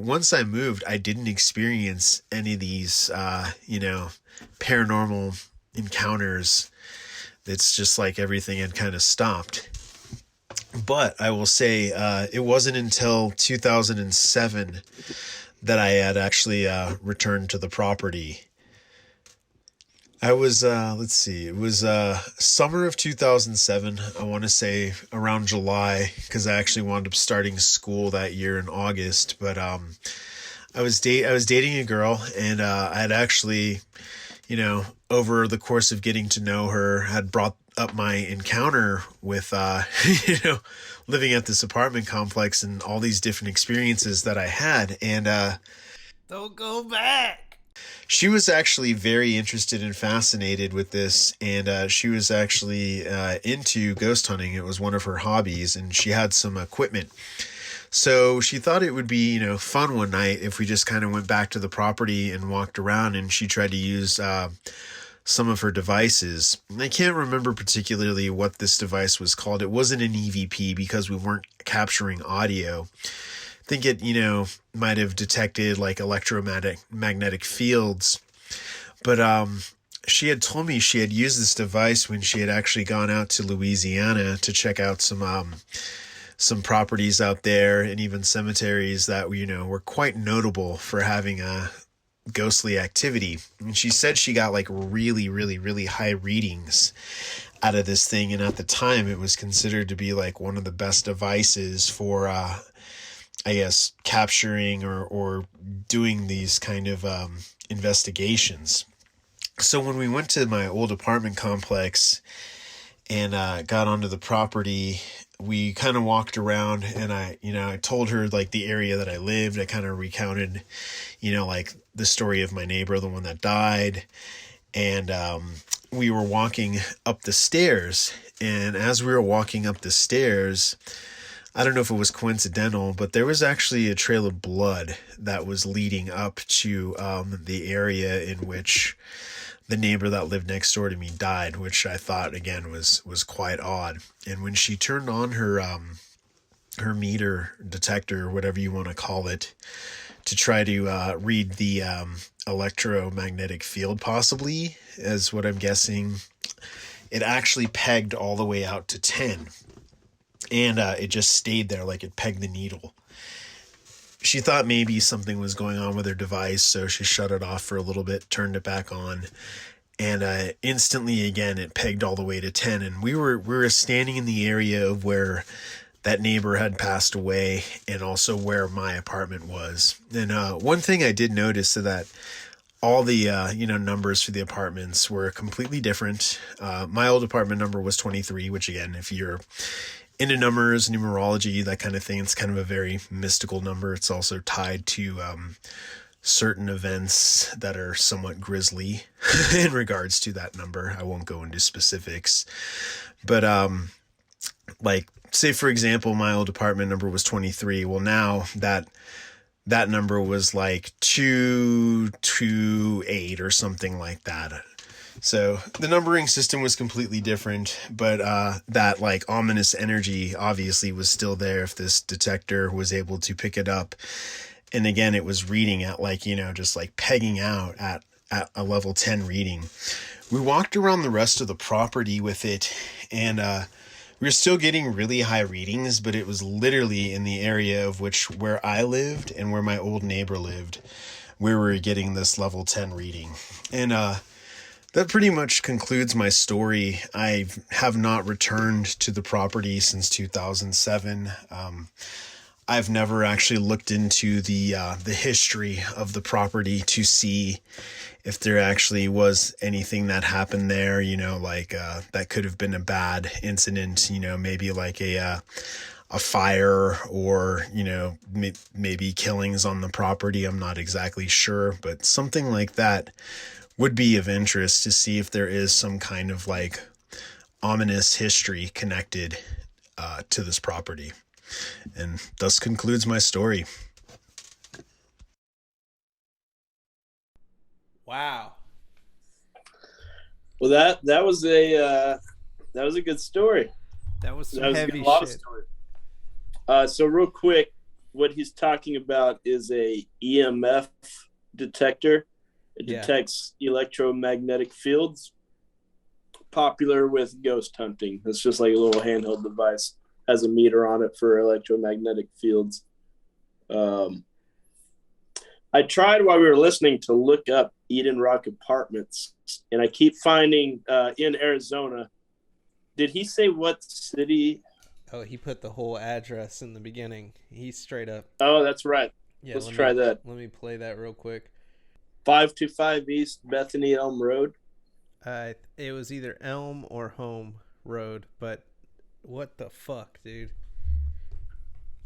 moved, I didn't experience any of these, paranormal encounters. It's just like everything had kind of stopped. But I will say, it wasn't until 2007 that I had actually returned to the property. I was, it was summer of 2007, I want to say around July, because I actually wound up starting school that year in August. But I was dating a girl, and I had actually, over the course of getting to know her, had brought up my encounter with, living at this apartment complex and all these different experiences that I had. And don't go back. She was actually very interested and fascinated with this, and she was actually into ghost hunting. It was one of her hobbies, and she had some equipment. So she thought it would be, fun one night if we just kind of went back to the property and walked around, and she tried to use some of her devices. And I can't remember particularly what this device was called. It wasn't an EVP because we weren't capturing audio. I think it, might have detected like electromagnetic fields. But she had told me she had used this device when she had actually gone out to Louisiana to check out some properties out there, and even cemeteries that were quite notable for having a ghostly activity. And she said she got like really, really, really high readings out of this thing, and at the time it was considered to be like one of the best devices for I guess capturing or doing these kind of investigations. So when we went to my old apartment complex and got onto the property, we kind of walked around, and I told her like the area that I lived. I kind of recounted, like the story of my neighbor, the one that died. And we were walking up the stairs, and as we were walking up the stairs, I don't know if it was coincidental, but there was actually a trail of blood that was leading up to the area in which the neighbor that lived next door to me died, which I thought, again, was quite odd. And when she turned on her meter detector, or whatever you want to call it, to try to read the electromagnetic field, possibly, is what I'm guessing, it actually pegged all the way out to 10. And it just stayed there, like it pegged the needle. She thought maybe something was going on with her device, so she shut it off for a little bit, turned it back on, and instantly again it pegged all the way to 10. And we were standing in the area of where that neighbor had passed away, and also where my apartment was. And one thing I did notice is that all the numbers for the apartments were completely different. My old apartment number was 23, which, again, if you're into numbers, numerology, that kind of thing, it's kind of a very mystical number. It's also tied to certain events that are somewhat grisly in regards to that number. I won't go into specifics, but like, say for example, my old apartment number was 23. Well, now that number was like 228 or something like that. So the numbering system was completely different, but that like ominous energy obviously was still there if this detector was able to pick it up. And again, it was reading at like, just like pegging out at a level 10 reading. We walked around the rest of the property with it, and we were still getting really high readings, but it was literally in the area of where I lived and where my old neighbor lived, where we were getting this level 10 reading. And that pretty much concludes my story. I have not returned to the property since 2007. I've never actually looked into the history of the property to see if there actually was anything that happened there, that could have been a bad incident, maybe like a fire or, maybe killings on the property. I'm not exactly sure, but something like that would be of interest to see if there is some kind of like ominous history connected to this property. And thus concludes my story. Wow. Well, that was a good story. That was some That was heavy a lot of shit. story. So real quick, what he's talking about is a EMF detector. It detects electromagnetic fields, popular with ghost hunting. It's just like a little handheld device, has a meter on it for electromagnetic fields. I tried while we were listening to look up Eden Rock Apartments, and I keep finding in Arizona. Did he say what city? Oh, he put the whole address in the beginning. He's straight up. Oh, that's right. Yeah, Let's try that. Let me play that real quick. 525 East Bethany Elm Road. It was either Elm or Home Road, but what the fuck, dude?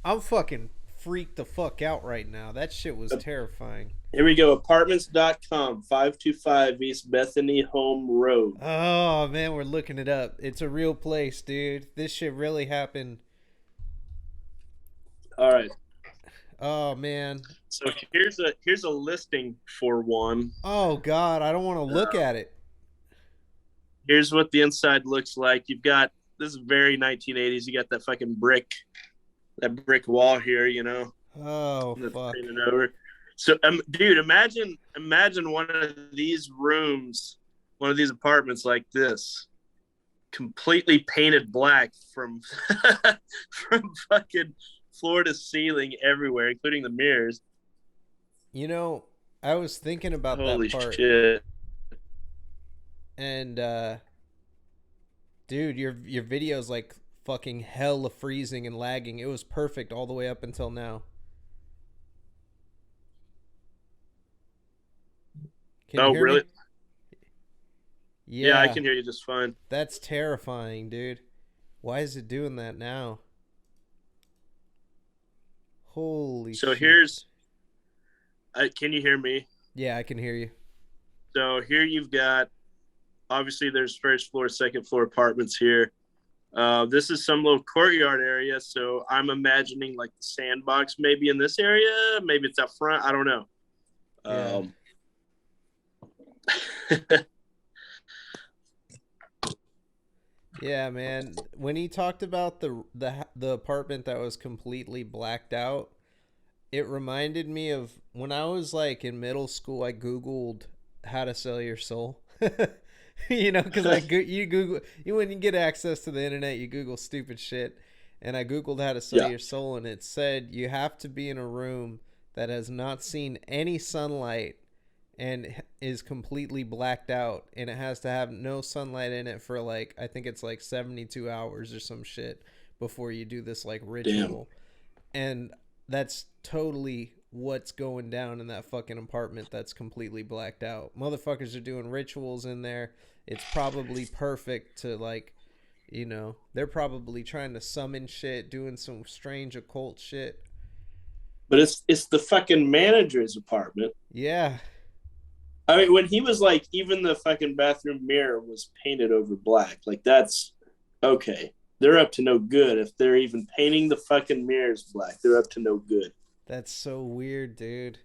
I'm fucking freaked the fuck out right now. That shit was terrifying. Here we go. Apartments.com, 525 East Bethany Home Road. Oh, man, we're looking it up. It's a real place, dude. This shit really happened. All right. Oh, man. So here's a listing for one. Oh, God, I don't want to look at it. Here's what the inside looks like. You've got, this is very 1980s. You got that fucking brick wall here, Oh, fuck. Over. So, dude, imagine one of these rooms, one of these apartments like this, completely painted black from from fucking floor to ceiling everywhere, including the mirrors. I was thinking about Holy that part. Shit. And, dude, your video's like fucking hella freezing and lagging. It was perfect all the way up until now. Can you hear really? me? Yeah, I can hear you just fine. That's terrifying, dude. Why is it doing that now? Holy shit. So here's, can you hear me? Yeah, I can hear you. So here you've got, obviously there's first floor, second floor apartments here. This is some little courtyard area. So I'm imagining like the sandbox maybe in this area. Maybe it's up front. I don't know. Yeah. Yeah, man. When he talked about the apartment that was completely blacked out, it reminded me of when I was like in middle school. I Googled how to sell your soul. Because when you get access to the internet, you Google stupid shit. And I Googled how to sell your soul, and it said you have to be in a room that has not seen any sunlight and is completely blacked out, and it has to have no sunlight in it for like, I think it's like 72 hours or some shit before you do this like ritual. Damn. And that's totally what's going down in that fucking apartment that's completely blacked out. Motherfuckers are doing rituals in there. It's probably perfect to like, they're probably trying to summon shit, doing some strange occult shit. but it's the fucking manager's apartment. Yeah. I mean, when he was like, even the fucking bathroom mirror was painted over black. Like, that's okay. They're up to no good. If they're even painting the fucking mirrors black, they're up to no good. That's so weird, dude.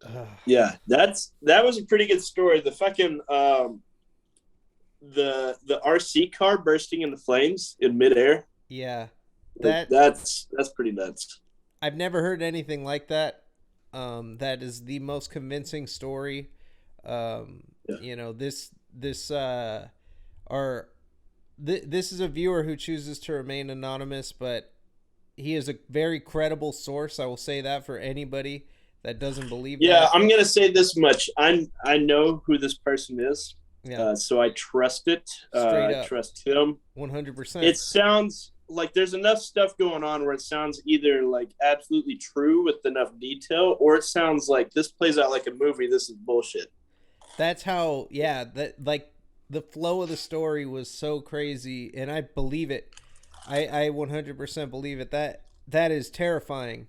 Ugh. Yeah, that was a pretty good story. The fucking the RC car bursting into flames in midair. Yeah. That's pretty nuts. I've never heard anything like that. That is the most convincing story. You know, this is a viewer who chooses to remain anonymous, but he is a very credible source. I will say that for anybody that doesn't believe that. I'm gonna say this much. I know who this person is. Yeah. So I trust it. I trust him 100%. It sounds like there's enough stuff going on where it sounds either like absolutely true with enough detail, or it sounds like this plays out like a movie. This is bullshit. That's how, that like the flow of the story was so crazy, and I believe it. I 100% believe it. That is terrifying.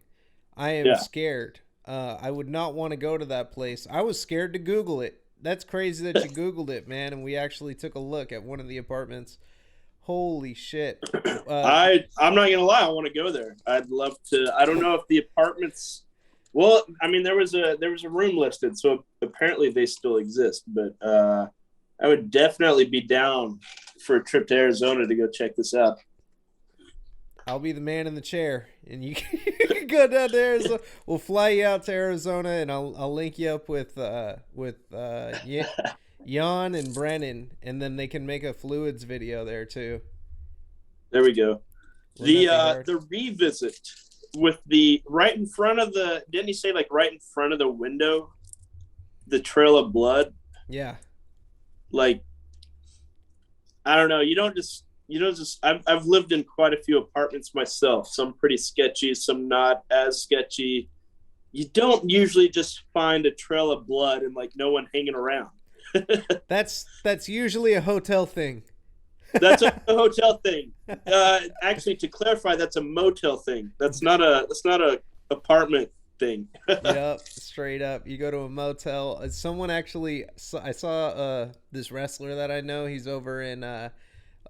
I am scared. I would not want to go to that place. I was scared to Google it. That's crazy that you Googled it, man, and we actually took a look at one of the apartments. Holy shit. I'm not gonna lie, I want to go there. I'd love to. I don't know if the apartments, well, I mean, there was a room listed, so apparently they still exist, but I would definitely be down for a trip to Arizona to go check this out. I'll be the man in the chair, and you can go down there. So we'll fly you out to Arizona, and I'll link you up with Jan and Brennan, and then they can make a fluids video there too. There we go. The revisit with the right in front of the, didn't he say like right in front of the window, the trail of blood? Yeah. Like, I don't know. I've lived in quite a few apartments myself. Some pretty sketchy, some not as sketchy. You don't usually just find a trail of blood and like no one hanging around. That's usually a hotel thing. That's a hotel thing. Actually, to clarify, that's a motel thing. That's not a apartment thing. Yep, straight up. You go to a motel. Someone actually, I saw this wrestler that I know. He's over in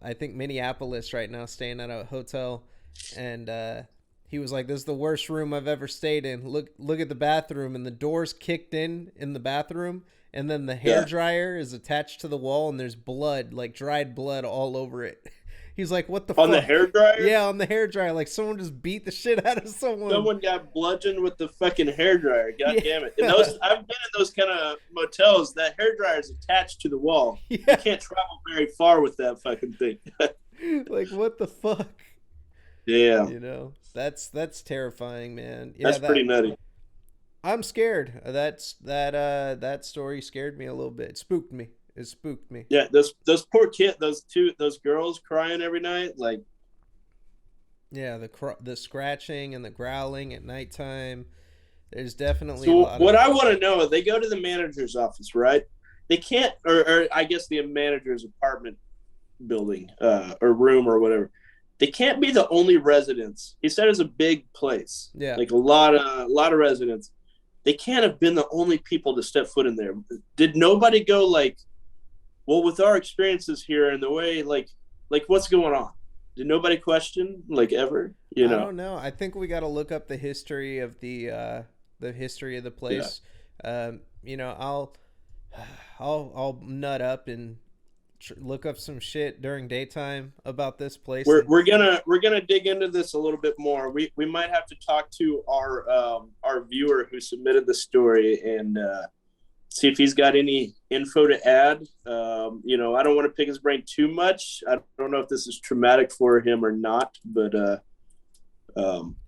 I think Minneapolis right now, staying at a hotel, and he was like, "This is the worst room I've ever stayed in. Look at the bathroom, and the door's kicked in the bathroom, and then the hair dryer is attached to the wall, and there's blood, like dried blood, all over it." He's like, "What the fuck?" On the hair dryer? Yeah, on the hair dryer. Like someone just beat the shit out of someone. Someone got bludgeoned with the fucking hair dryer. God damn it! And I've been in those kind of motels. That hair dryer is attached to the wall. Yeah. You can't travel very far with that fucking thing. Like, what the fuck? Yeah. You know, that's terrifying, man. Yeah, that's pretty nutty. I'm scared. That story scared me a little bit. It spooked me. Yeah, those poor kids, those girls crying every night, like. Yeah, the scratching and the growling at nighttime. There's definitely so a lot what I want to know, they go to the manager's office, right? They can't, or I guess the manager's apartment building, or room or whatever. They can't be the only residents. He said it's a big place. Yeah, like a lot of residents. They can't have been the only people to step foot in there. Did nobody go like, well, with our experiences here and the way, like what's going on? Did nobody question, like, ever? You know? I don't know. I think we got to look up the history of the history of the place. Yeah. You know, I'll nut up and look up some shit during daytime about this place. We're gonna dig into this a little bit more. We might have to talk to our viewer who submitted the story and see if he's got any info to add. You know, I don't want to pick his brain too much. I don't know if this is traumatic for him or not, but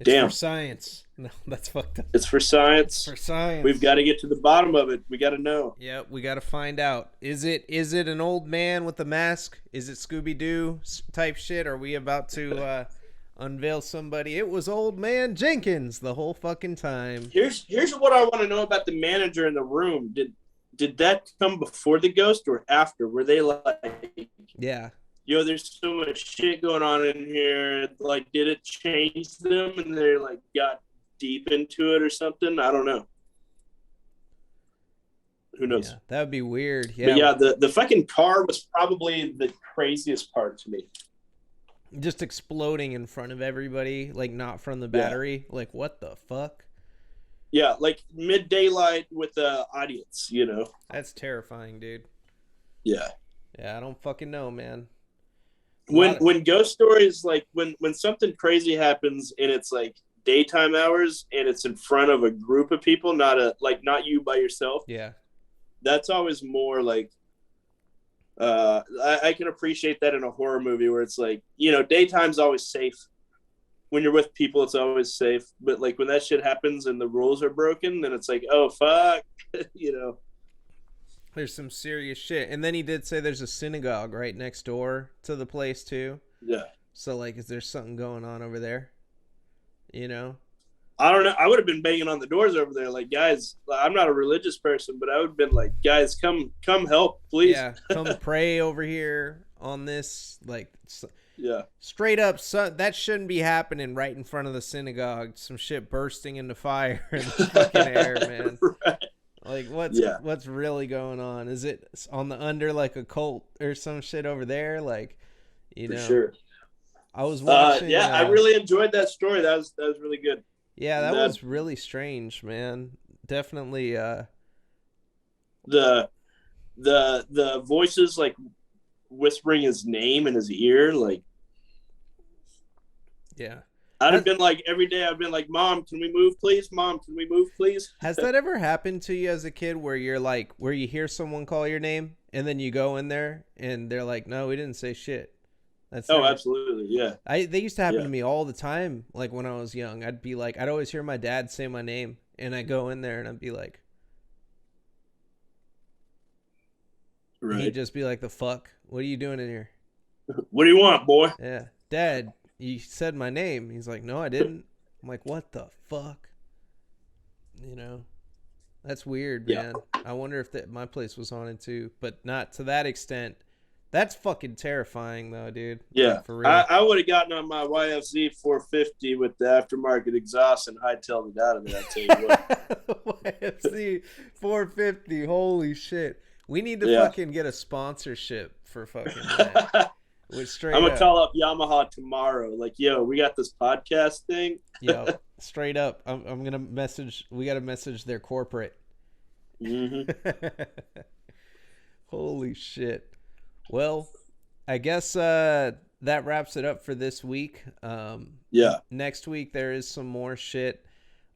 it's for science. No, that's fucked up. It's for science. It's for science. We've got to get to the bottom of it. We got to know. Yeah, we got to find out. Is it an old man with a mask? Is it Scooby-Doo type shit? Are we about to unveil somebody? It was old man Jenkins the whole fucking time. Here's what I want to know about the manager in the room. Did that come before the ghost or after? Were they like, yeah, yo, there's so much shit going on in here. Like, did it change them and they're like got deep into it or something. I don't know. Who knows? Yeah, that would be weird. Yeah. But yeah, the fucking car was probably the craziest part to me. Just exploding in front of everybody, like not from the battery. Yeah. Like, what the fuck? Yeah, like mid-daylight with the audience, you know? That's terrifying, dude. Yeah. Yeah, I don't fucking know, man. When ghost stories, like when something crazy happens and it's like daytime hours and it's in front of a group of people, not you by yourself. Yeah. That's always more like, I can appreciate that in a horror movie where it's like, you know, daytime's always safe. When you're with people, it's always safe. But like when that shit happens and the rules are broken, then it's like, oh, fuck, you know. There's some serious shit. And then he did say there's a synagogue right next door to the place too. Yeah. So like, is there something going on over there? You know? I don't know. I would have been banging on the doors over there, like, guys. I'm not a religious person, but I would have been like, guys, come help, please. Yeah, come pray over here on this. Like, yeah, straight up, that shouldn't be happening right in front of the synagogue. Some shit bursting into fire in the fucking air, man. Right. Like, what's really going on? Is it on the under like a cult or some shit over there? Like, you know, for sure. I was watching. I really enjoyed that story. That was really good. Yeah, that was really strange, man. Definitely. The voices like whispering his name in his ear, like. Yeah. I'd have been like, every day I've been like, Mom, can we move, please? Mom, can we move, please? Has that ever happened to you as a kid where you're like, where you hear someone call your name and then you go in there and they're like, no, we didn't say shit. Absolutely, yeah. They used to happen to me all the time. Like when I was young, I'd be like, I'd always hear my dad say my name, and I go in there and I'd be like, right. He'd just be like, the fuck? What are you doing in here? What do you want, boy? Yeah, Dad, you said my name. He's like, no, I didn't. I'm like, what the fuck? You know, that's weird, man. I wonder if my place was haunted too, but not to that extent. That's fucking terrifying, though, dude. Yeah, like, for real. I would have gotten on my YFZ 450 with the aftermarket exhaust and hightailed it out of there. I tell you what. YFZ 450, holy shit! We need to fucking get a sponsorship for fucking that. I'm gonna call up Yamaha tomorrow. Like, yo, we got this podcast thing. Yo, straight up, I'm gonna message. We gotta message their corporate. Mm-hmm. Holy shit. Well, I guess that wraps it up for this week. Next week there is some more shit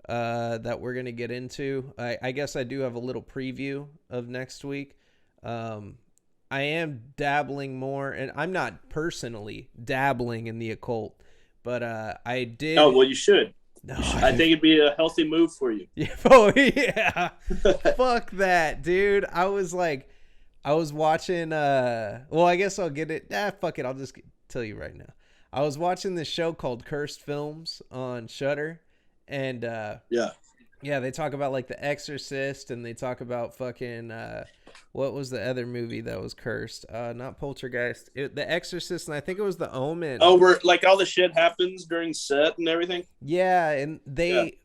that we're gonna get into. I guess I do have a little preview of next week. I am dabbling more, and I'm not personally dabbling in the occult, but I did. Oh well, you should. No, I think it'd be a healthy move for you. Yeah. Oh yeah. Fuck that, dude. I was watching, well, I guess I'll get it. Fuck it. I'll just tell you right now. I was watching this show called Cursed Films on Shudder. And, yeah, they talk about like The Exorcist, and they talk about fucking, what was the other movie that was cursed? Not Poltergeist. The Exorcist, and I think it was The Omen. Oh, where like all the shit happens during set and everything? Yeah, and they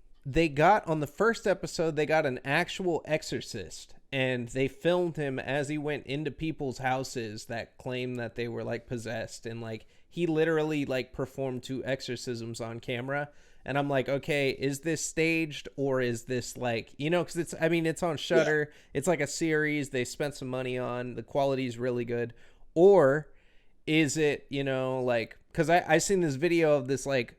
got, on the first episode, they got an actual exorcist. And they filmed him as he went into people's houses that claimed that they were like possessed. And like, he literally like performed 2 exorcisms on camera. And I'm like, okay, is this staged or is this like, you know, cause it's on Shudder. Yeah. It's like a series they spent some money on. The quality is really good. Or is it, you know, like, cause I seen this video of this, like,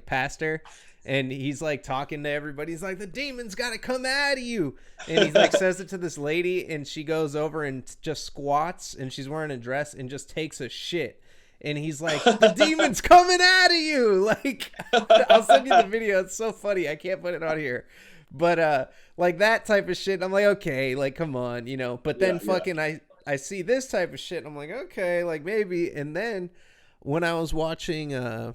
pastor. And he's like talking to everybody. He's like, the demon's got to come out of you. And he like says it to this lady, and she goes over and just squats, and she's wearing a dress and just takes a shit. And he's like, the demon's coming out of you. Like, I'll send you the video. It's so funny. I can't put it on here. But like that type of shit, I'm like, okay, like, come on, you know. But then I see this type of shit, and I'm like, okay, like maybe. And then when I was watching the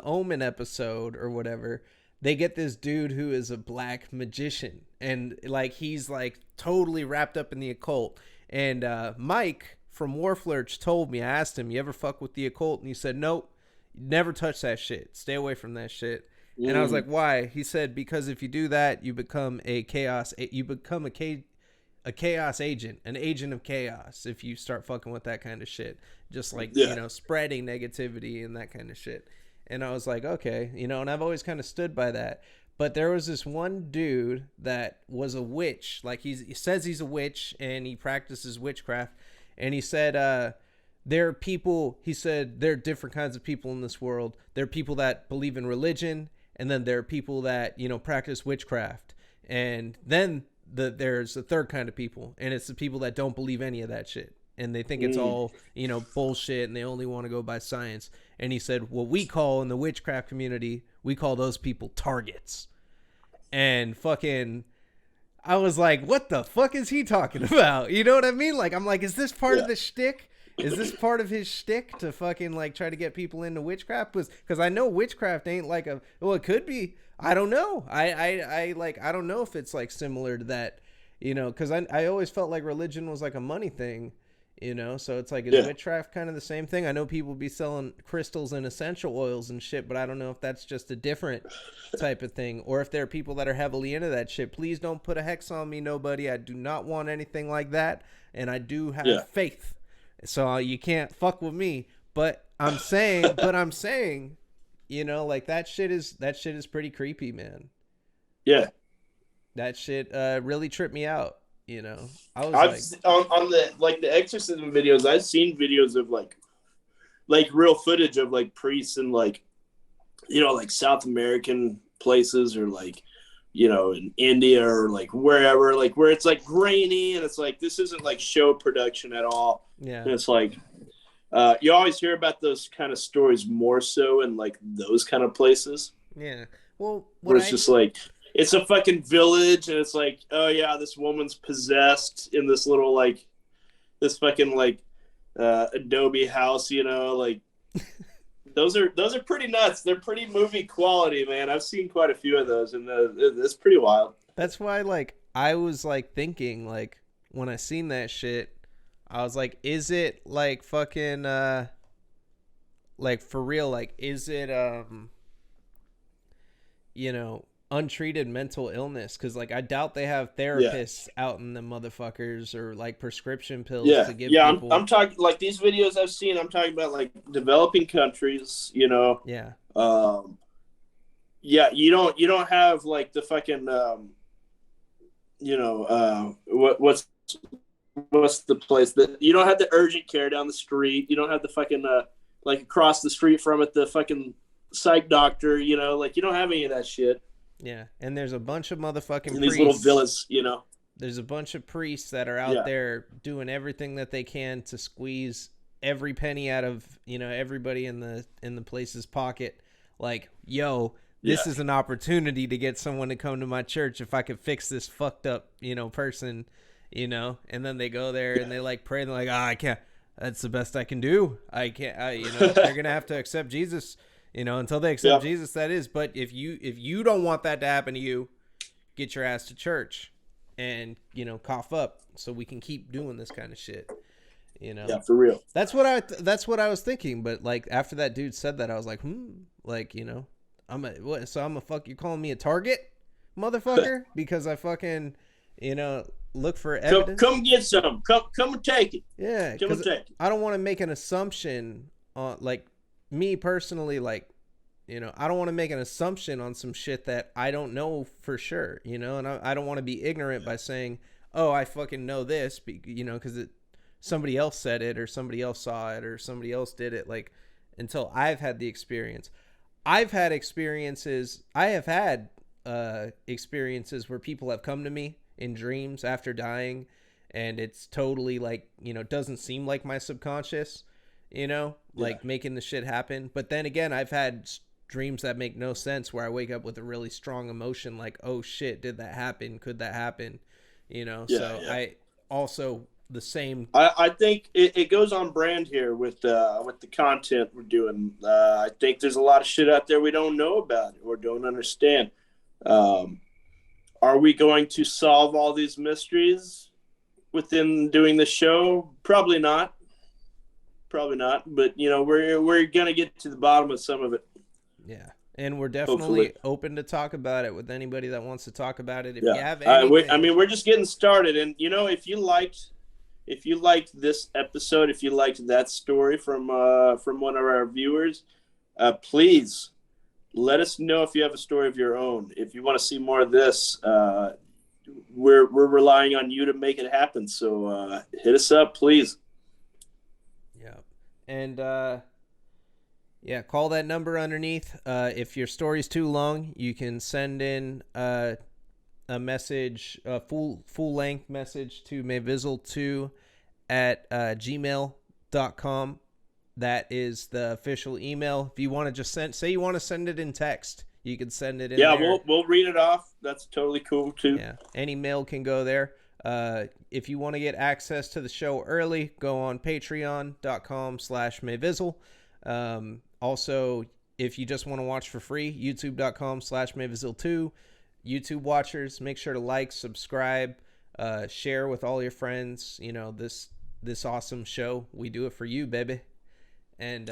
Omen episode or whatever, they get this dude who is a black magician, and like he's like totally wrapped up in the occult. And Mike from Warflurch told me, I asked him, you ever fuck with the occult? And he said, nope. never touch that shit. Stay away from that shit. And I was like, why? He said, because if you do that, you become a chaos agent, an agent of chaos. If you start fucking with that kind of shit, just like, you know, spreading negativity and that kind of shit. And I was like, okay, you know, and I've always kind of stood by that. But there was this one dude that was a witch. Like he says he's a witch and he practices witchcraft. And he said, there are people, he said, there are different kinds of people in this world. There are people that believe in religion. And then there are people that, you know, practice witchcraft. And then there's a third kind of people. And it's the people that don't believe any of that shit. And they think it's all, you know, bullshit. And they only want to go by science. And he said, what we call in the witchcraft community, we call those people targets. And fucking, I was like, what the fuck is he talking about? You know what I mean? Like, I'm like, is this part of the shtick? Is this part of his shtick to fucking like try to get people into witchcraft? Because I know witchcraft ain't like well, it could be. I don't know. I don't know if it's like similar to that, you know, because I always felt like religion was like a money thing, you know, so it's like, is witchcraft kind of the same thing? I know people be selling crystals and essential oils and shit, but I don't know if that's just a different type of thing, or if there are people that are heavily into that shit. Please don't put a hex on me, nobody. I do not want anything like that, and I do have faith. So you can't fuck with me, but I'm saying, you know, like that shit is pretty creepy, man. Yeah. That shit really tripped me out, you know. On the exorcism videos, I've seen videos of like real footage of like priests in like, you know, like South American places or like, you know, in India or like wherever, like where it's like grainy and it's like, this isn't like show production at all. Yeah. And it's like, you always hear about those kind of stories more so in like those kind of places. Yeah. Well, where it's just like, it's a fucking village and it's like, oh yeah, this woman's possessed in this little like, this fucking like adobe house, you know, like those are pretty nuts. They're pretty movie quality, man. I've seen quite a few of those and it's pretty wild. That's why like I was like thinking like when I seen that shit, I was like, is it like fucking like for real, like is it you know, untreated mental illness? Because like I doubt they have therapists out in the motherfuckers or like prescription pills to give people. I'm talking like these videos I've seen, I'm talking about like developing countries, you know. You don't have like the fucking you know, what's the place that you don't have the urgent care down the street, you don't have the fucking like across the street from it the fucking psych doctor, you know, like you don't have any of that shit. Yeah, and there's a bunch of motherfucking in these little villas, you know. There's a bunch of priests that are out there doing everything that they can to squeeze every penny out of, you know, everybody in the place's pocket. Like, yo, this is an opportunity to get someone to come to my church if I could fix this fucked up, you know, person, you know. And then they go there and they like pray and they're like, I can't. That's the best I can do. I can't. You know, they're gonna have to accept Jesus. You know, until they accept Jesus, that is. But if you don't want that to happen to you, get your ass to church and, you know, cough up so we can keep doing this kind of shit. You know? Yeah, for real. That's what I was thinking. But like after that dude said that, I was like, like, you know, I'm a fuck. You calling me a target, motherfucker? Because I fucking, you know, look for evidence. Come get some. Come and take it. Yeah, come and take it. I don't want to make an assumption on like. Me personally, like, you know, I don't want to make an assumption on some shit that I don't know for sure, you know, and I don't want to be ignorant by saying, oh, I fucking know this, you know, because somebody else said it or somebody else saw it or somebody else did it, like, until I've had the experience. I have had experiences where people have come to me in dreams after dying, and it's totally like, you know, doesn't seem like my subconscious, you know, like making the shit happen. But then again, I've had dreams that make no sense where I wake up with a really strong emotion like, oh shit, did that happen? Could that happen? You know, I also the same. I think it goes on brand here with the content we're doing. I think there's a lot of shit out there we don't know about or don't understand. Are we going to solve all these mysteries within doing the show? Probably not. probably not. But we're gonna get to the bottom of some of it. Yeah, and we're definitely Hopefully. Open to talk about it with anybody that wants to talk about it. If Yeah. you have anything, We're just getting started, and if you liked this episode, if you liked that story from one of our viewers, please let us know if you have a story of your own. If you want to see more of this, we're relying on you to make it happen. So hit us up, please. Yeah, and call that number underneath. If your story's too long, you can send in a message, a full length message to mayvizzle2@gmail.com. That is the official email. If you want to just say you want to send it in text, you can send it in there. Yeah, we'll read it off. That's totally cool too. Yeah, any mail can go there. If you want to get access to the show early, go on patreon.com/mayvizzle. Also, if you just want to watch for free, youtube.com/mayvizzle2. YouTube watchers, make sure to like, subscribe, share with all your friends. This awesome show. We do it for you, baby. And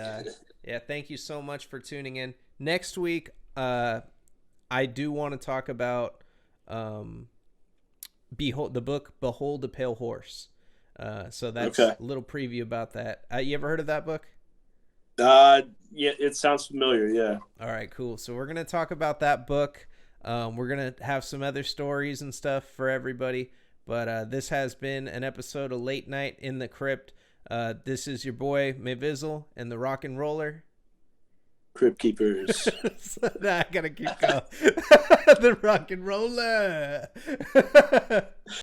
thank you so much for tuning in. Next week, I do want to talk about Behold the Pale Horse. So that's a little preview about that. You ever heard of that book? Yeah, it sounds familiar. Yeah. All right, cool. So we're gonna talk about that book. We're gonna have some other stories and stuff for everybody. But this has been an episode of Late Night in the Krypt. This is your boy Mayvizzle and the Rock and Roller. Krypt Keepers. I gotta keep going. The Rock and Roller.